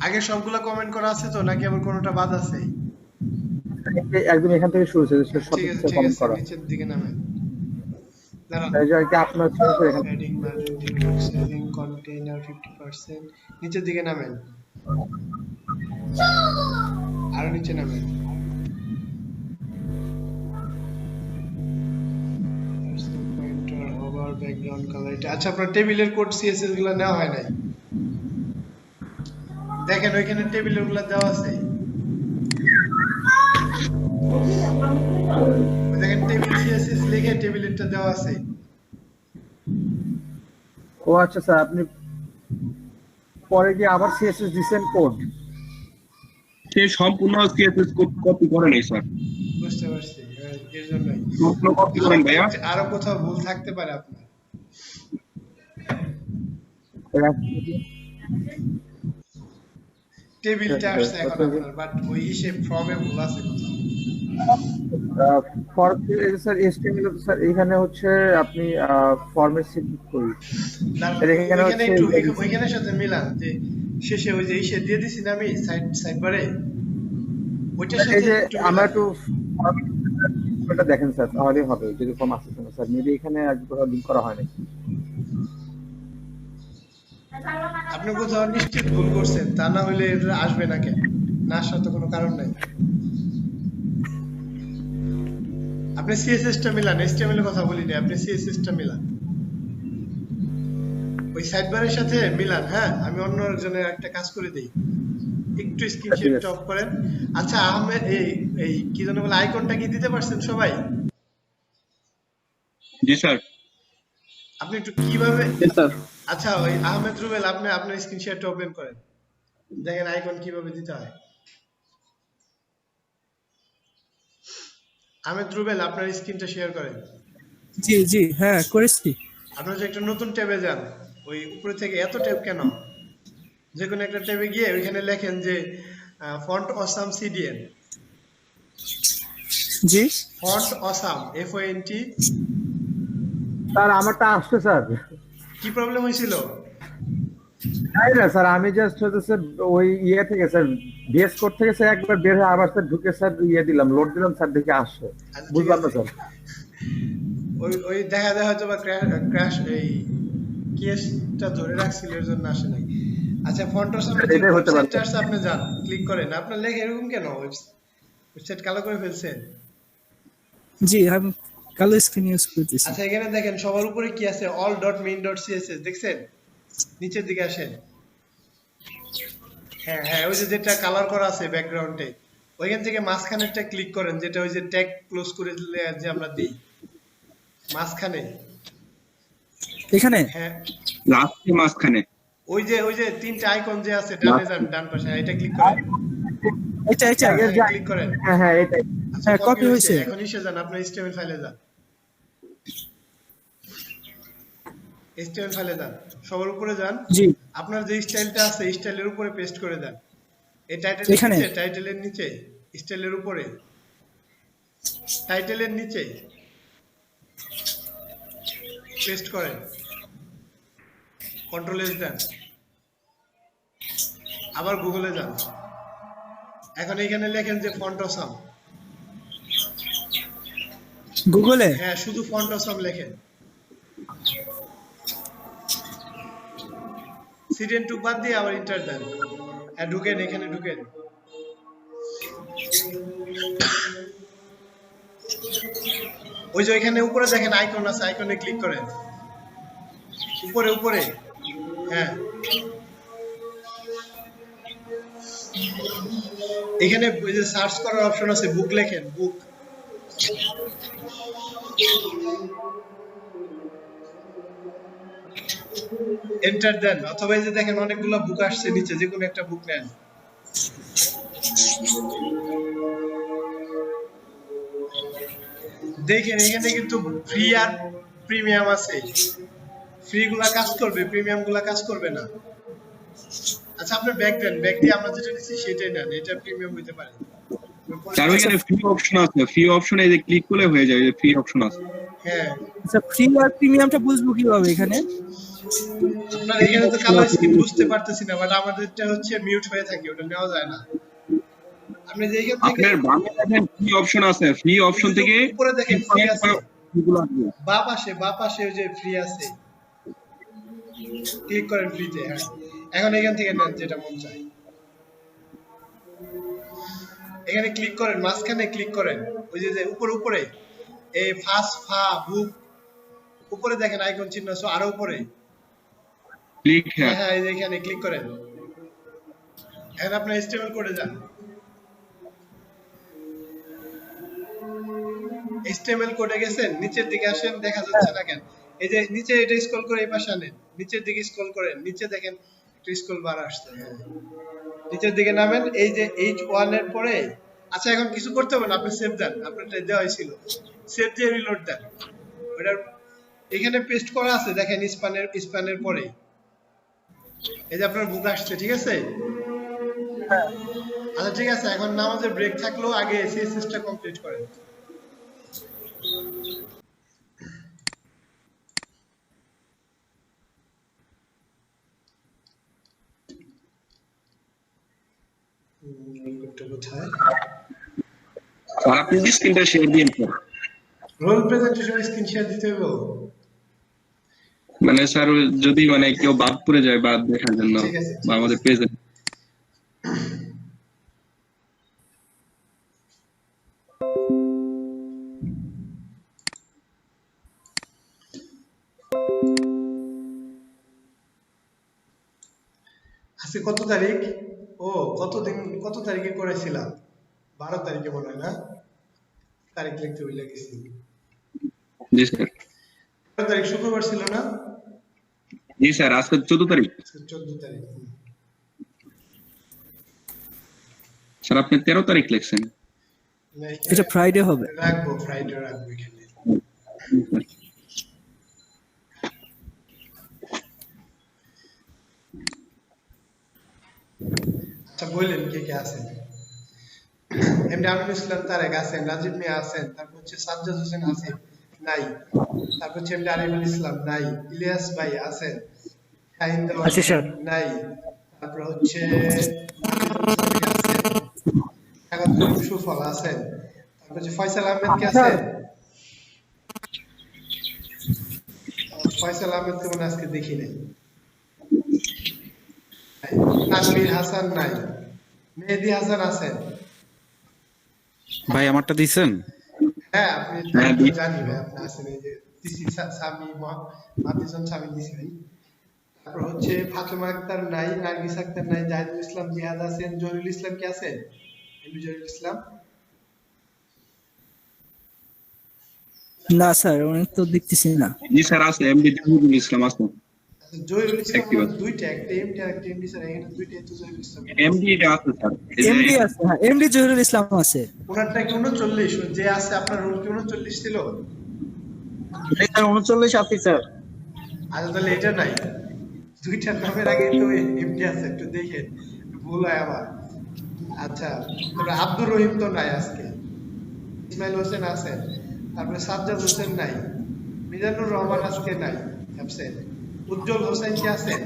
Speaker 1: আগে সবগুলা কমেন্ট করা আছে তো, নাকি আবার কোনোটা বাদ আছে?
Speaker 2: একদম এখান থেকে শুরু হয়েছে সব
Speaker 1: ঠিক আছে,
Speaker 2: কিছু
Speaker 1: ঠিক
Speaker 2: কমেন্ট
Speaker 1: আছে,
Speaker 2: করা।
Speaker 1: নিচের দিকে নামেন। দাঁড়ান,
Speaker 2: এই যে আর কি আপনার ছিল তো এখানে।
Speaker 1: হেডিং মার্কেটিং সেভিং কন্টেইনার 50%, নিচের দিকে নামেন, আরো নিচে নামেন। Pointer, hover, background colour. আচ্ছা, আপনার টেবিলের কোড সিএসএস গুলো নেওয়া হয় নাই? দেখেন ওইখানে টেবিলের গুলো দেওয়া আছে, দেখেন টেবিল সিএসএস লিখে টেবিলেরটা দেওয়া আছে।
Speaker 2: ও আচ্ছা স্যার, আপনি পরে গিয়ে আবার সিএসএস দিবেন কোড।
Speaker 4: সে সম্পূর্ণ সিএসএস কপি করে নাই স্যার,
Speaker 1: বুঝতে পারছি, এর জন্যই।
Speaker 4: সম্পূর্ণ কপি করেন ভাইয়া।
Speaker 1: আরো কোথাও ভুল থাকতে পারে আপনার। টেবিলটা আসছে এখন আপনার, বাট ওই হিসেব ফর্মে ভুল আছে কোথাও।
Speaker 2: স্যার এসটিএমএল স্যার এখানে হচ্ছে আপনি ফরম্যাট সিলেক্ট করি। এখানে
Speaker 1: ওইখানে
Speaker 2: হচ্ছে
Speaker 1: একটু ওইখানের সাথে মিলান, যে শেষে ওই যে ইসে দিয়ে দিছি না আমি সাইড বারে, ওইটার
Speaker 2: এই
Speaker 1: সাথে
Speaker 2: যে
Speaker 1: একটু
Speaker 2: আমরা
Speaker 1: মিলান।
Speaker 2: একটু এটা দেখেন স্যার, তাহলে হবে যদি ফর্ম আসছে না স্যার, মেবি এখানে আর কোথাও লিংক করা হয় না।
Speaker 1: আপনি কোথাও নিশ্চিত ভুল করছেন, তা না হলে এটা আসবে না কেন? না আসার তো কোনো কারণ নাই। আপনি সিএসএস টা মিলান, এসটিএমএল এর কথা বলিনি, আপনি সিএসএস টা মিলান ওই সাইড বারের সাথে মিলান। হ্যাঁ, আমি অন্য একজনের একটা কাজ করে দেই, একটু স্ক্রিন শেয়ারটা অফ করেন। আচ্ছা আহমেদ, এই কি যেন বলে, আইকনটা কি দিতে পারছেন সবাই?
Speaker 4: জি স্যার।
Speaker 1: আপনি একটু কিভাবে,
Speaker 7: স্যার
Speaker 1: আচ্ছা ওই আহমেদ রুবেল, আপনি আপনার স্ক্রিন শেয়ারটা ওপেন করেন, দেখেন আইকন কিভাবে দিতে হয়। আহমেদ রুবেল, আপনার স্ক্রিনটা শেয়ার করেন।
Speaker 6: জি জি, হ্যাঁ করেছি।
Speaker 1: আপনার যে একটা নতুন ট্যাবে যান, ওই উপরে থেকে এত ট্যাব কেন? যে কোনো একটা ট্যাবে গিয়ে ওইখানে লেখেন যে ফন্ট অসাম সিডিএন,
Speaker 6: জি
Speaker 1: ফন্ট অসাম FONT।
Speaker 2: স্যার আমারটা আসছে স্যার।
Speaker 1: কি প্রবলেম হয়েছিল?
Speaker 2: তাই না স্যার, আমি জাস্ট হচ্ছে স্যার ওই ইয়ে থেকে স্যার ভিএস কোড থেকে স্যার একবার বের হয়ে আবার স্যার ঢুকে স্যার ইয়ে দিলাম, লোড দিলাম স্যার, দেখে আসছে।
Speaker 1: আচ্ছা, ঠিক
Speaker 2: বুঝলাম না
Speaker 1: আছে।
Speaker 2: স্যার।
Speaker 1: ওই দেখা যায় হয়তো বা ক্র্যাশ, এই কেসটা ধরে রাখছিল, এর জন্য আসে নাই। আচ্ছা, ফন্ট অসাম যে
Speaker 2: এটাই হতে পারে।
Speaker 1: ওয়েবসাইটটা আছে, আপনি যান, ক্লিক করেন। আপনার লেখা এরকম কেন? ওয়েবসাইট কালো করে ফেলছেন?
Speaker 6: জি, আমি কালো স্ক্রিন ইউজ করতেছি।
Speaker 1: আচ্ছা, এখানে দেখেন সবার উপরে কি আছে, all.main.css দেখছেন? নিচের দিকে আসেন। হ্যাঁ হ্যাঁ, ওই যে যেটা কালার করা আছে ব্যাকগ্রাউন্ডে, ওইখান থেকে মাঝখানেরটা ক্লিক করেন, যেটা ওই যে ট্যাগ ক্লোজ করে দিলে যে আমরা দিই মাঝখানে।
Speaker 6: এখানে
Speaker 1: হ্যাঁ,
Speaker 4: লাস্টে মাঝখানে
Speaker 1: ওই যে তিনটা আইকন যে আছে ডানে যান, ডান পাশে, এটা ক্লিক করেন।
Speaker 6: এটা
Speaker 1: ক্লিক করেন।
Speaker 2: হ্যাঁ হ্যাঁ এটাই।
Speaker 1: আচ্ছা,
Speaker 6: হ্যাঁ,
Speaker 1: কপি
Speaker 6: copy
Speaker 1: হয়েছে।
Speaker 6: হয়েছে।
Speaker 1: এখন ইসে যান, আপনার HTML ফাইলে যান, HTML ফাইলে যান, সবার উপরে যান।
Speaker 6: জি
Speaker 1: আপনার যে স্টাইলটা আছে স্টাইলের উপরে পেস্ট করে দেন। এই
Speaker 6: এখানে?
Speaker 1: টাইটেলের নিচে, স্টাইলের উপরে, টাইটেলের নিচে পেস্ট করেন, কন্ট্রোল এস দেন, আবার গুগলে যান। এখন এখানে লেখেন যে ফন্ট অসাম,
Speaker 6: গুগলে
Speaker 1: হ্যাঁ, শুধু ফন্ট অসম লেখেন, সিডেন টু বাদ দিয়ে আবার ইন্টার দেন। হ্যাঁ, ঢুকেন, এখানে ঢুকেন। ওই যে এখানে উপরে দেখেন আইকন আছে, আইকনে ক্লিক করেন, উপরে উপরে। হ্যাঁ, এখানে ওই যে সার্চ করার অপশন আছে, বুক লেখেন, বুক। এন্টার দেন, অথবা এই যে দেখেন অনেকগুলো বুক আসছে নিচে, যে কোনো একটা বুক নেন। দেখেন এখানে কিন্তু ফ্রি আর প্রিমিয়াম আছে, ফ্রি গুলা কাজ করবে, প্রিমিয়াম গুলা কাজ করবে না। আচ্ছা, আপনি ব্যাক দেন, ব্যাক দিয়ে আমরা যেটা নিচ্ছি সেটাই নেন, এটা প্রিমিয়াম হইতে পারে।
Speaker 4: স্যার ওইখানে ফ্রি অপশন আছে, ফ্রি অপশনে এই যে ক্লিক করলে হয়ে যায়, ফ্রি অপশন আছে।
Speaker 1: হ্যাঁ,
Speaker 6: আচ্ছা, ফ্রি আর প্রিমিয়ামটা বুঝবো কিভাবে এখানে?
Speaker 1: আপনার এখানে তো কালার স্ক্রিন বুঝতে পারতেছি না, বাট আমাদেরটা হচ্ছে মিউট হয়ে থাকে, ওটা নেওয়া যায় না। আপনি যে এখান থেকে
Speaker 4: আপনার বামে দেখেন ফ্রি অপশন আছে, ফ্রি অপশন থেকে
Speaker 1: উপরে দেখেন ফ্রি আছে,
Speaker 4: এগুলো আসবে।
Speaker 1: বাঁ পাশে ওই যে ফ্রি আছে, ক্লিক করেন ফ্রিতে। হ্যাঁ, এখন এখান থেকে নেন যেটা মন চায়। এখানে ক্লিক করেন, মাঝখানে ক্লিক করেন, ওই যে উপরে উপরে এই ফাস্ট ফা বুক উপরে দেখেন আইকন চিহ্ন আছে, আরো উপরে
Speaker 4: ক্লিক।
Speaker 1: হ্যাঁ
Speaker 4: হ্যাঁ,
Speaker 1: হ্যাঁ, এই যে এখানে ক্লিক করেন। এখন আপনি HTML কোডে যান, HTML কোডে গেছেন, নিচের দিকে আসেন, দেখা যাচ্ছে না কেন? এই যে নিচে এটা স্ক্রল করে এই পাশে আনেন, নিচের দিকে স্ক্রল করেন, নিচে দেখেন একটা স্ক্রল বার আসছে। হ্যাঁ, নিচের দিকে নামেন, এই যে H1 এর পরে। আচ্ছা, এখন কিছু করতে হবে না, আপনি সেভ দেন, আপনারটা দেওয়া হয়েছিল, সেভ দিয়ে রিলোড দেন। ওটার এখানে পেস্ট করা আছে, দেখেন স্প্যানের পরে এই যে আপনার বুক আসছে, ঠিক আছে? আচ্ছা ঠিক আছে, এখন নামাজের ব্রেক থাকলো, আগে CSS টা কমপ্লিট করেন। কোথায়
Speaker 4: আর আপনি স্ক্রিনটা শেয়ার দিন sir.
Speaker 1: Role presentation screen share দিতে হবে?
Speaker 4: মানে স্যার যদি মানে কেউ বাদ পড়ে যায়, বাদ দেখার জন্য,
Speaker 1: ঠিক আছে,
Speaker 4: বা আমাদের পেজে।
Speaker 1: আজকে কত তারিখ? ও, কত তারিখে করেছিলাম? 12 তারিখে মনে হয় না? তারিখ লিখতে ভুলে গেছি।
Speaker 4: জি স্যার।
Speaker 1: 12 তারিখ শুক্রবার ছিল না?
Speaker 4: জি স্যার, আজকে 14 তারিখ।
Speaker 1: 14 তারিখ।
Speaker 4: স্যার আপনি 13 তারিখ লিখছেন।
Speaker 1: না,
Speaker 6: এটা ফ্রাইডে হবে।
Speaker 1: রাখবো, ফ্রাইডে রাখবো এখানে। আচ্ছা, বললেন কে কে আছেন? এমডি আমিনুল ইসলাম তারেক আছেন, রাজীব মিয়া আছেন, তারপর হচ্ছে সাজ্জাদ হোসেন আসিফ নাই, তারপর হচ্ছে এমডি আরিফুল ইসলাম নাই, ইলিয়াস ভাই আছেন, শাহিন দেওয়ান
Speaker 6: আছি স্যার।
Speaker 1: নাই, তারপর হচ্ছে স্বাগত সুফল আছেন, তারপর হচ্ছে ফয়সাল আহমেদ কে আছেন? ফয়সাল আহমেদ তো মনে আজকে দেখি নাই। তানভীর হাসান নাই, মেহেদি হাসান আছেন।
Speaker 5: ভাই আমারটা দিছেন?
Speaker 1: হ্যাঁ, আপনি
Speaker 4: হ্যাঁ,
Speaker 1: জানি ভাই, আপনি আছেন, এই যে দিছি, সামি মাতিজন সামি দিছি ভাই। তারপর হচ্ছে ফাতেমা আক্তার নাই, নার্গিস আক্তার নাই, জাহিদুল ইসলাম জিহাদ আছেন, জহিরুল ইসলাম কি আছেন? এমডি জহিরুল ইসলাম
Speaker 6: না স্যার, অনেক তো দেখতেছি না।
Speaker 4: জি স্যার আছে, এমডি জহিরুল ইসলাম আছে।
Speaker 1: আচ্ছা, জহিরুল ইসলাম
Speaker 4: Active আছে।
Speaker 1: দুইটা, একটা এমডি আর একটা এমডি, স্যার এখানে দুইটাই তো জহিরুল ইসলাম।
Speaker 4: এমডি এটা আছে স্যার, এই যে
Speaker 6: এমডি আছে, হ্যাঁ এমডি জহিরুল ইসলাম আছে।
Speaker 1: ওনারটা কি 39? যে আছে আপনার রোল কি 39 ছিল?
Speaker 8: 39 আছে স্যার।
Speaker 1: আচ্ছা, তাহলে এটা নাই, দুইটার নামের আগে তো এমডি আছে, একটু দেখেন, ভুল হয় আবার। আচ্ছা, তারপরে আব্দুর রহিম তো নাই আজকে, ইসমাইল হোসেন আছেন, তারপরে সাজ্জাদ হোসেন নাই, মিজানুর রহমান আজকে নাই, অ্যাবসেন্ট। উজ্জ্বল হোসেন কি আছেন?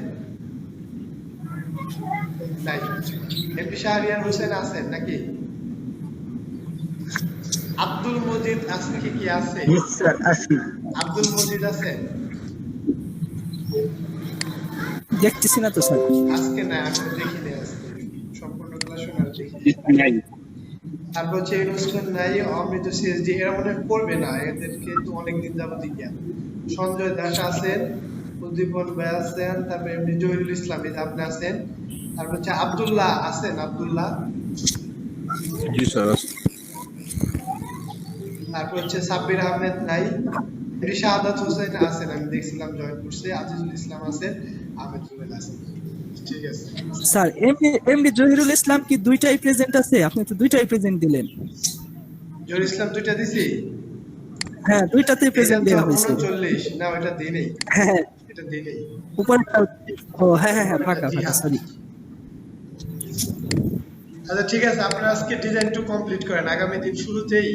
Speaker 1: নাই। এমপি শাহরিয়ার হোসেন আছেন নাকি? আব্দুল মজিদ আজকে কি আছে?
Speaker 8: জি স্যার আছি।
Speaker 1: আব্দুল মজিদ আছে?
Speaker 6: দেখতেছি না তো স্যার।
Speaker 1: আজকে না, আমি দেখিনি আজকে। সম্পূর্ণ ক্লাস শোনার দেখিনি।
Speaker 4: নাই।
Speaker 1: তারপর হচ্ছে ইউনুস খান নাই, অমৃত সিএসডি, এরা মনে হয় করবে না, এদেরকে তো অনেকদিন যাবত জ্ঞান। সঞ্জয় দাস আছেন, উদ্দীপন ভাই আছেন, তারপরে এমনি জহিরুল ইসলাম, এই যে আপনি আছেন, তারপর হচ্ছে আব্দুল্লাহ আছেন, আব্দুল্লাহ,
Speaker 5: জি স্যার।
Speaker 1: তারপর হচ্ছে সাব্বির আহমেদ নাই, এমনি শাহাদাত হোসেন আছেন, আমি দেখছিলাম জয়েন করছে, আজিজুল ইসলাম আছেন, আহমেদ রুবেল আছেন। ঠিক আছে
Speaker 6: স্যার এমডি এমডি জহিরুল ইসলাম কি দুইটাই প্রেজেন্ট আছে? আপনি তো দুইটাই প্রেজেন্ট দিলেন।
Speaker 1: জহিরুল ইসলাম দুইটা দিছি,
Speaker 6: হ্যাঁ, দুইটাতেই
Speaker 1: এটা
Speaker 6: প্রেজেন্ট
Speaker 1: তো
Speaker 6: দেওয়া হয়েছে।
Speaker 1: 39, না ওইটা দিই নেই,
Speaker 6: হ্যাঁ হ্যাঁ,
Speaker 1: এটা দিই নেই,
Speaker 6: উপরে ও হ্যাঁ হ্যাঁ হ্যাঁ, ফাঁকা ফাঁকা,
Speaker 1: জিহাদ।
Speaker 6: সরি।
Speaker 1: আচ্ছা ঠিক আছে, আপনারা আজকে ডিজাইন টু কমপ্লিট করেন, আগামী দিন শুরুতেই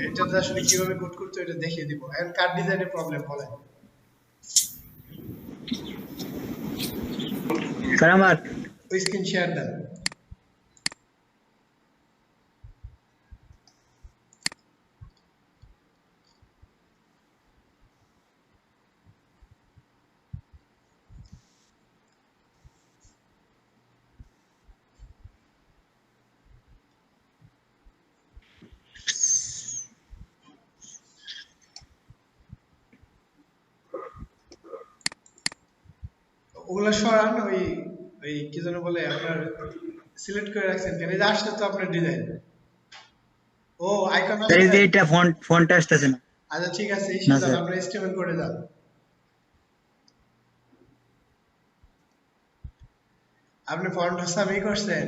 Speaker 1: এটাতে আসলে কিভাবে কোড করতে হয় এটা দেখিয়ে দিব। এখন কার ডিজাইনের প্রবলেম বলেন?
Speaker 8: স্যার আমার
Speaker 1: ওই স্ক্রিন শেয়ার দেন। ওগুলা সরান, ওই ওই কি যেন বলে, আপনার সিলেক্ট করে রাখছেন কেন? এই যে আসছে তো আপনার ডিজাইন। ও আইকন
Speaker 8: স্যার এই
Speaker 1: আসছে।
Speaker 8: যে এটা ফন্ট আসতেছে না।
Speaker 1: আচ্ছা ঠিক আছে,
Speaker 8: না,
Speaker 1: ইস্যু যান,
Speaker 8: স্যার।
Speaker 1: আপনার এস্টিমেট করে যান। আপনি ফন্ট সাবমিট করছেন?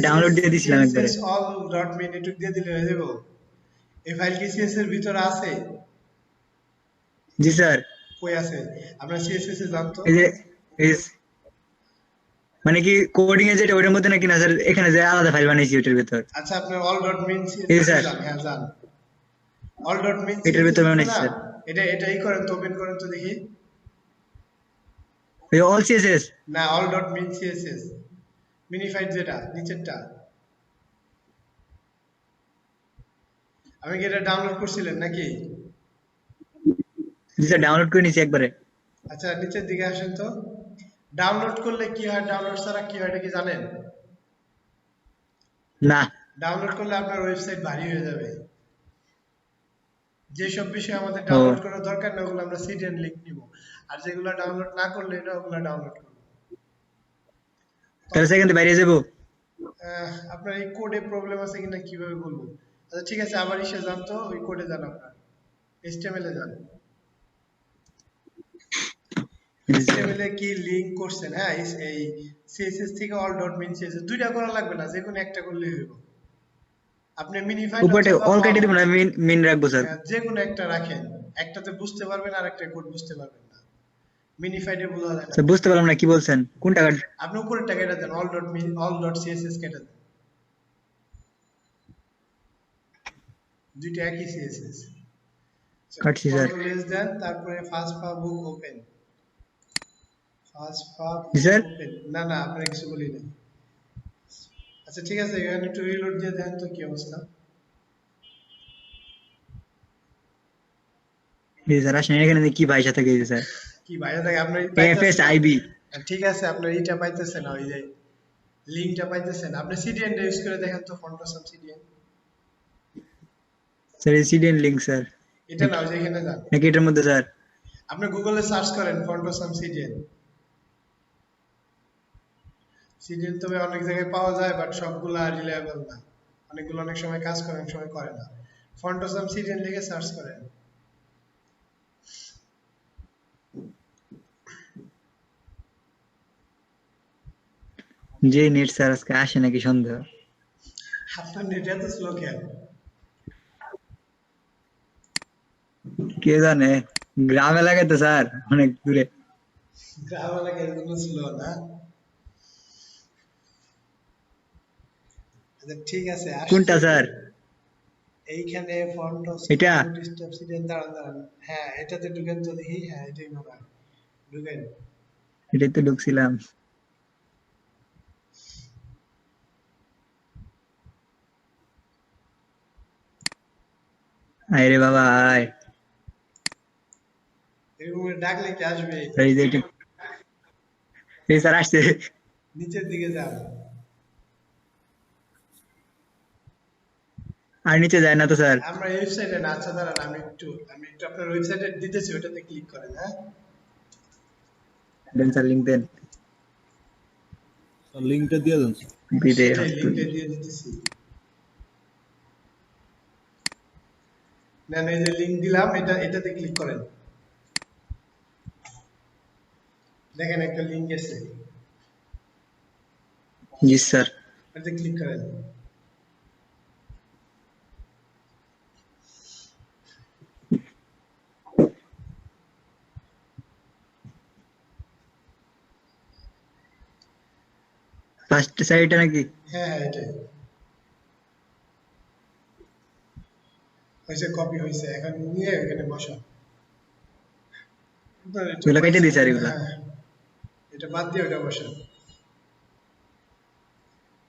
Speaker 8: ডাউনলোড দিয়ে দিছিলাম একবারে।
Speaker 1: css all dot min এটুক দিয়ে দিলে হয়ে যাবে। এই ফাইল কি css এর ভিতরে আছে?
Speaker 8: জি স্যার।
Speaker 1: কই আছে? আপনার css এ যান তো।
Speaker 8: এই যে মানে কি কোডিং এ যেটা ওটার মধ্যে নাকি না স্যার, এখানে যে আলাদা ফাইল বানাইছি ওটার ভিতর।
Speaker 1: আচ্ছা আপনার all dot min
Speaker 8: এই
Speaker 1: css এ
Speaker 8: স্যার।
Speaker 1: যান, হ্যাঁ যান। all dot min
Speaker 8: এটার
Speaker 1: css
Speaker 8: ভিতর
Speaker 1: আছে
Speaker 8: বানাইছি
Speaker 1: না?
Speaker 8: স্যার।
Speaker 1: এটাই করেন তো, ওপেন করেন তো দেখি।
Speaker 8: এই অল সিএসএস।
Speaker 1: না, all dot min css minified যেটা নিচেরটা। আমি কি এটা ডাউনলোড করছিলেন নাকি?
Speaker 8: জি স্যার, ডাউনলোড করে নিয়েছি একবারে।
Speaker 1: আচ্ছা নিচের দিকে আসেন তো। ডাউনলোড করলে কি হয়, ডাউনলোড ছাড়া কি হয় এটা কি জানেন?
Speaker 8: না।
Speaker 1: ডাউনলোড করলে আপনার ওয়েবসাইট ভারী হয়ে যাবে। যেসব বিষয় আমাদের
Speaker 8: ও
Speaker 1: ডাউনলোড করার দরকার না ওগুলো আমরা সিডিএন লিংক নিব, আর যেগুলো ডাউনলোড না করলে এটা ওগুলো ডাউনলোড করব।
Speaker 8: তাহলে সেখান থেকে বাইরে যাবো।
Speaker 1: আপনার এই কোডে প্রবলেম আছে কিনা কিভাবে বলবো? আচ্ছা ঠিক আছে, আবার ইসে যান তো, ওই কোডে যান, আপনার HTML এ যান। HTML এ কি লিংক করছেন? হ্যাঁ, এই CSS থেকে all dot min CSS দুইটা করা লাগবে না, যে কোনো একটা করলেই হইব। আপনি মিনিফাইড
Speaker 8: উপরে
Speaker 1: অথবা
Speaker 8: অল কেটে দিব না, মেন রাখবো স্যার।
Speaker 1: যে কোনো একটা রাখেন, একটাতে বুঝতে পারবেন আর একটা কোড বুঝতে পারবেন না। মিনিফাইডে বোঝা যায় না।
Speaker 8: স্যার বুঝতে পারলাম না কি বলছেন, কোনটা কাট?
Speaker 1: আপনি উপরেরটা কেটে দেন, all dot min all dot css কেটে দেন, দুইটা একই CSS।
Speaker 8: কাটছি স্যার।
Speaker 1: কন্ট্রোল এস দেন, তারপরে ফার্স্ট পা বুক ওপেন, ফার্স্ট পা
Speaker 8: জি স্যার।
Speaker 1: ওপেন, না না আপনার কিছু বলি না। আচ্ছা ঠিক আছে, এখানে একটু রিলোড দিয়ে দেন তো কি অবস্থা।
Speaker 8: জি স্যার, আসেন এখানে কি ভাই সাথে গেছে স্যার।
Speaker 1: কি বাইরে থাকে আপনার
Speaker 8: এফএসআইবি।
Speaker 1: ঠিক আছে, আপনার এইটা পাইতেছেন না, ওই যে লিংকটা পাইতেছেন, আপনি সিডিএন ইউজ করে দেখেন তো, Font Awesome CDN.
Speaker 8: Sir CDN link sir.
Speaker 1: এটা না, ওই যে এখানে যান,
Speaker 8: নাকি এটার মধ্যে স্যার?
Speaker 1: আপনি গুগলে সার্চ করেন ফন্টোসাম সিডিএন। সিডিএন তবে অনেক জায়গায় পাওয়া যায়, বাট সবগুলা রিলায়েবল না, অনেকগুলো অনেক সময় কাজ করে, অনেক সময় করে না। ফন্টোসাম সিডিএন লিখে সার্চ করেন।
Speaker 8: যে নেট স্যার আজকে আসে নাকি সন্দেহ।
Speaker 1: আপনার নেট এত স্লো কেন?
Speaker 8: কে জানে, গ্রাম এলাকায় তো স্যার, অনেক দূরে।
Speaker 1: গ্রাম এলাকায় এগুলো স্লো না। আচ্ছা ঠিক আছে,
Speaker 8: কোনটা স্যার?
Speaker 1: এইখানে
Speaker 8: এটা?
Speaker 1: স্টেপ সিডিএন, দাঁড়ান দাঁড়ান, হ্যাঁ এটাতে ঢুকেন তো দেখি, হ্যাঁ এটাই মনে হয়, ঢুকেন।
Speaker 8: এটাই তো ঢুকছিলাম। আরে বাবা আয়
Speaker 1: এরকম ডাকলে কি আসবে?
Speaker 8: এই যে এটা- এই স্যার আসছে
Speaker 1: নিচের দিকে যাও।
Speaker 8: আর নিচে যায় না তো স্যার
Speaker 1: আমরা ওয়েবসাইটে না, আচ্ছা দাঁড়ান আমি একটু আপনার ওয়েবসাইটে দিতেছি, ওটাতে ক্লিক করেন। হ্যাঁ,
Speaker 8: দেন স্যার লিঙ্ক দেন
Speaker 2: লিঙ্কটা দিয়ে দেন
Speaker 8: বিদে
Speaker 1: সেটাই লিংকটা দিয়ে দিতেছি। না এই যে লিংক দিলাম, এটাতে ক্লিক করেন। দেখেন একটা লিংক এসে,
Speaker 8: জি স্যার
Speaker 1: এটাতে ক্লিক করেন।
Speaker 8: ফার্স্ট স্যার এটা নাকি
Speaker 1: হ্যাঁ হ্যাঁ, এটাই হয়েছে, কপি হয়েছে। এখন নিয়ে এখানে বসান।
Speaker 8: এগুলো কেটে দিই স্যার এগুলা
Speaker 1: হ্যাঁ, এটা বাদ দিয়ে ওটা বসান।
Speaker 8: ওরে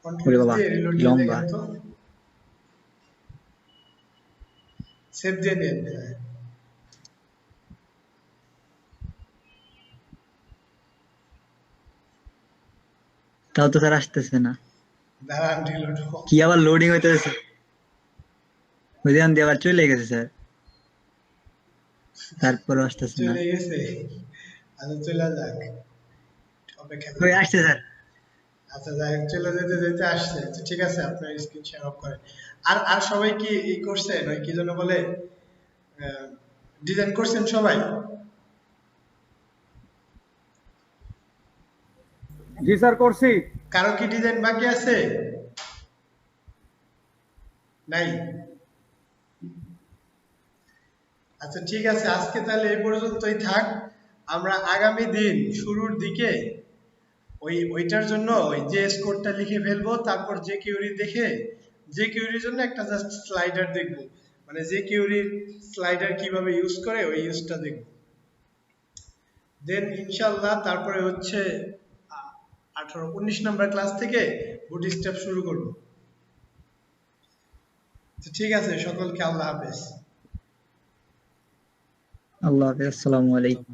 Speaker 1: কন্ট্রোল
Speaker 8: বাবা,
Speaker 1: দিয়ে রিলোড
Speaker 8: কি
Speaker 1: দিয়ে
Speaker 8: লম্বা।
Speaker 1: দেখেন তো, সেভ দিয়ে দেন। হ্যাঁ,
Speaker 8: তাও তো স্যার আসতেছে না
Speaker 1: দাঁড়ান রিলোড
Speaker 8: কি আবার লোডিং হইতেছে ওই দিন দিয়ে আবার চলে গেছে স্যার তারপর আসতেছে না
Speaker 1: চলে গেছে। আচ্ছা চলে যাক, অপেক্ষা
Speaker 8: ওই
Speaker 1: করুন।
Speaker 8: আসছে স্যার
Speaker 1: আচ্ছা যাই হোক, চলে যেতে যেতে আসছে। আচ্ছা ঠিক আছে, আপনার স্ক্রিন শেয়ার অফ করেন। আর আর সবাই কি এই করছেন, ওই কি যেন বলে, ডিজাইন করছেন সবাই?
Speaker 2: জি স্যার করছি
Speaker 1: কারো কি ডিজাইন বাকি আছে? নাই? আচ্ছা ঠিক আছে, আজকে তাহলে এই পর্যন্তই থাক। আমরা আগামী দিন শুরুর দিকে ওইটার জন্য ওই যে স্কোরটা লিখে ফেলবো, তারপর যে কিউরি দেখে যে কিউরির জন্য একটা জাস্ট স্লাইডার দেখবো, মানে যে কিউরির স্লাইডার কিভাবে ইউজ করে ওই ইউজটা দেখবো। দেন ইনশাল্লাহ তারপরে হচ্ছে 19 নাম্বার ক্লাস থেকে বুটস্ট্র্যাপ শুরু করবো। তো ঠিক আছে, সকলকে আল্লাহ হাফেজ।
Speaker 8: আল্লাহ হাফেজ আসসালামু আলাইকুম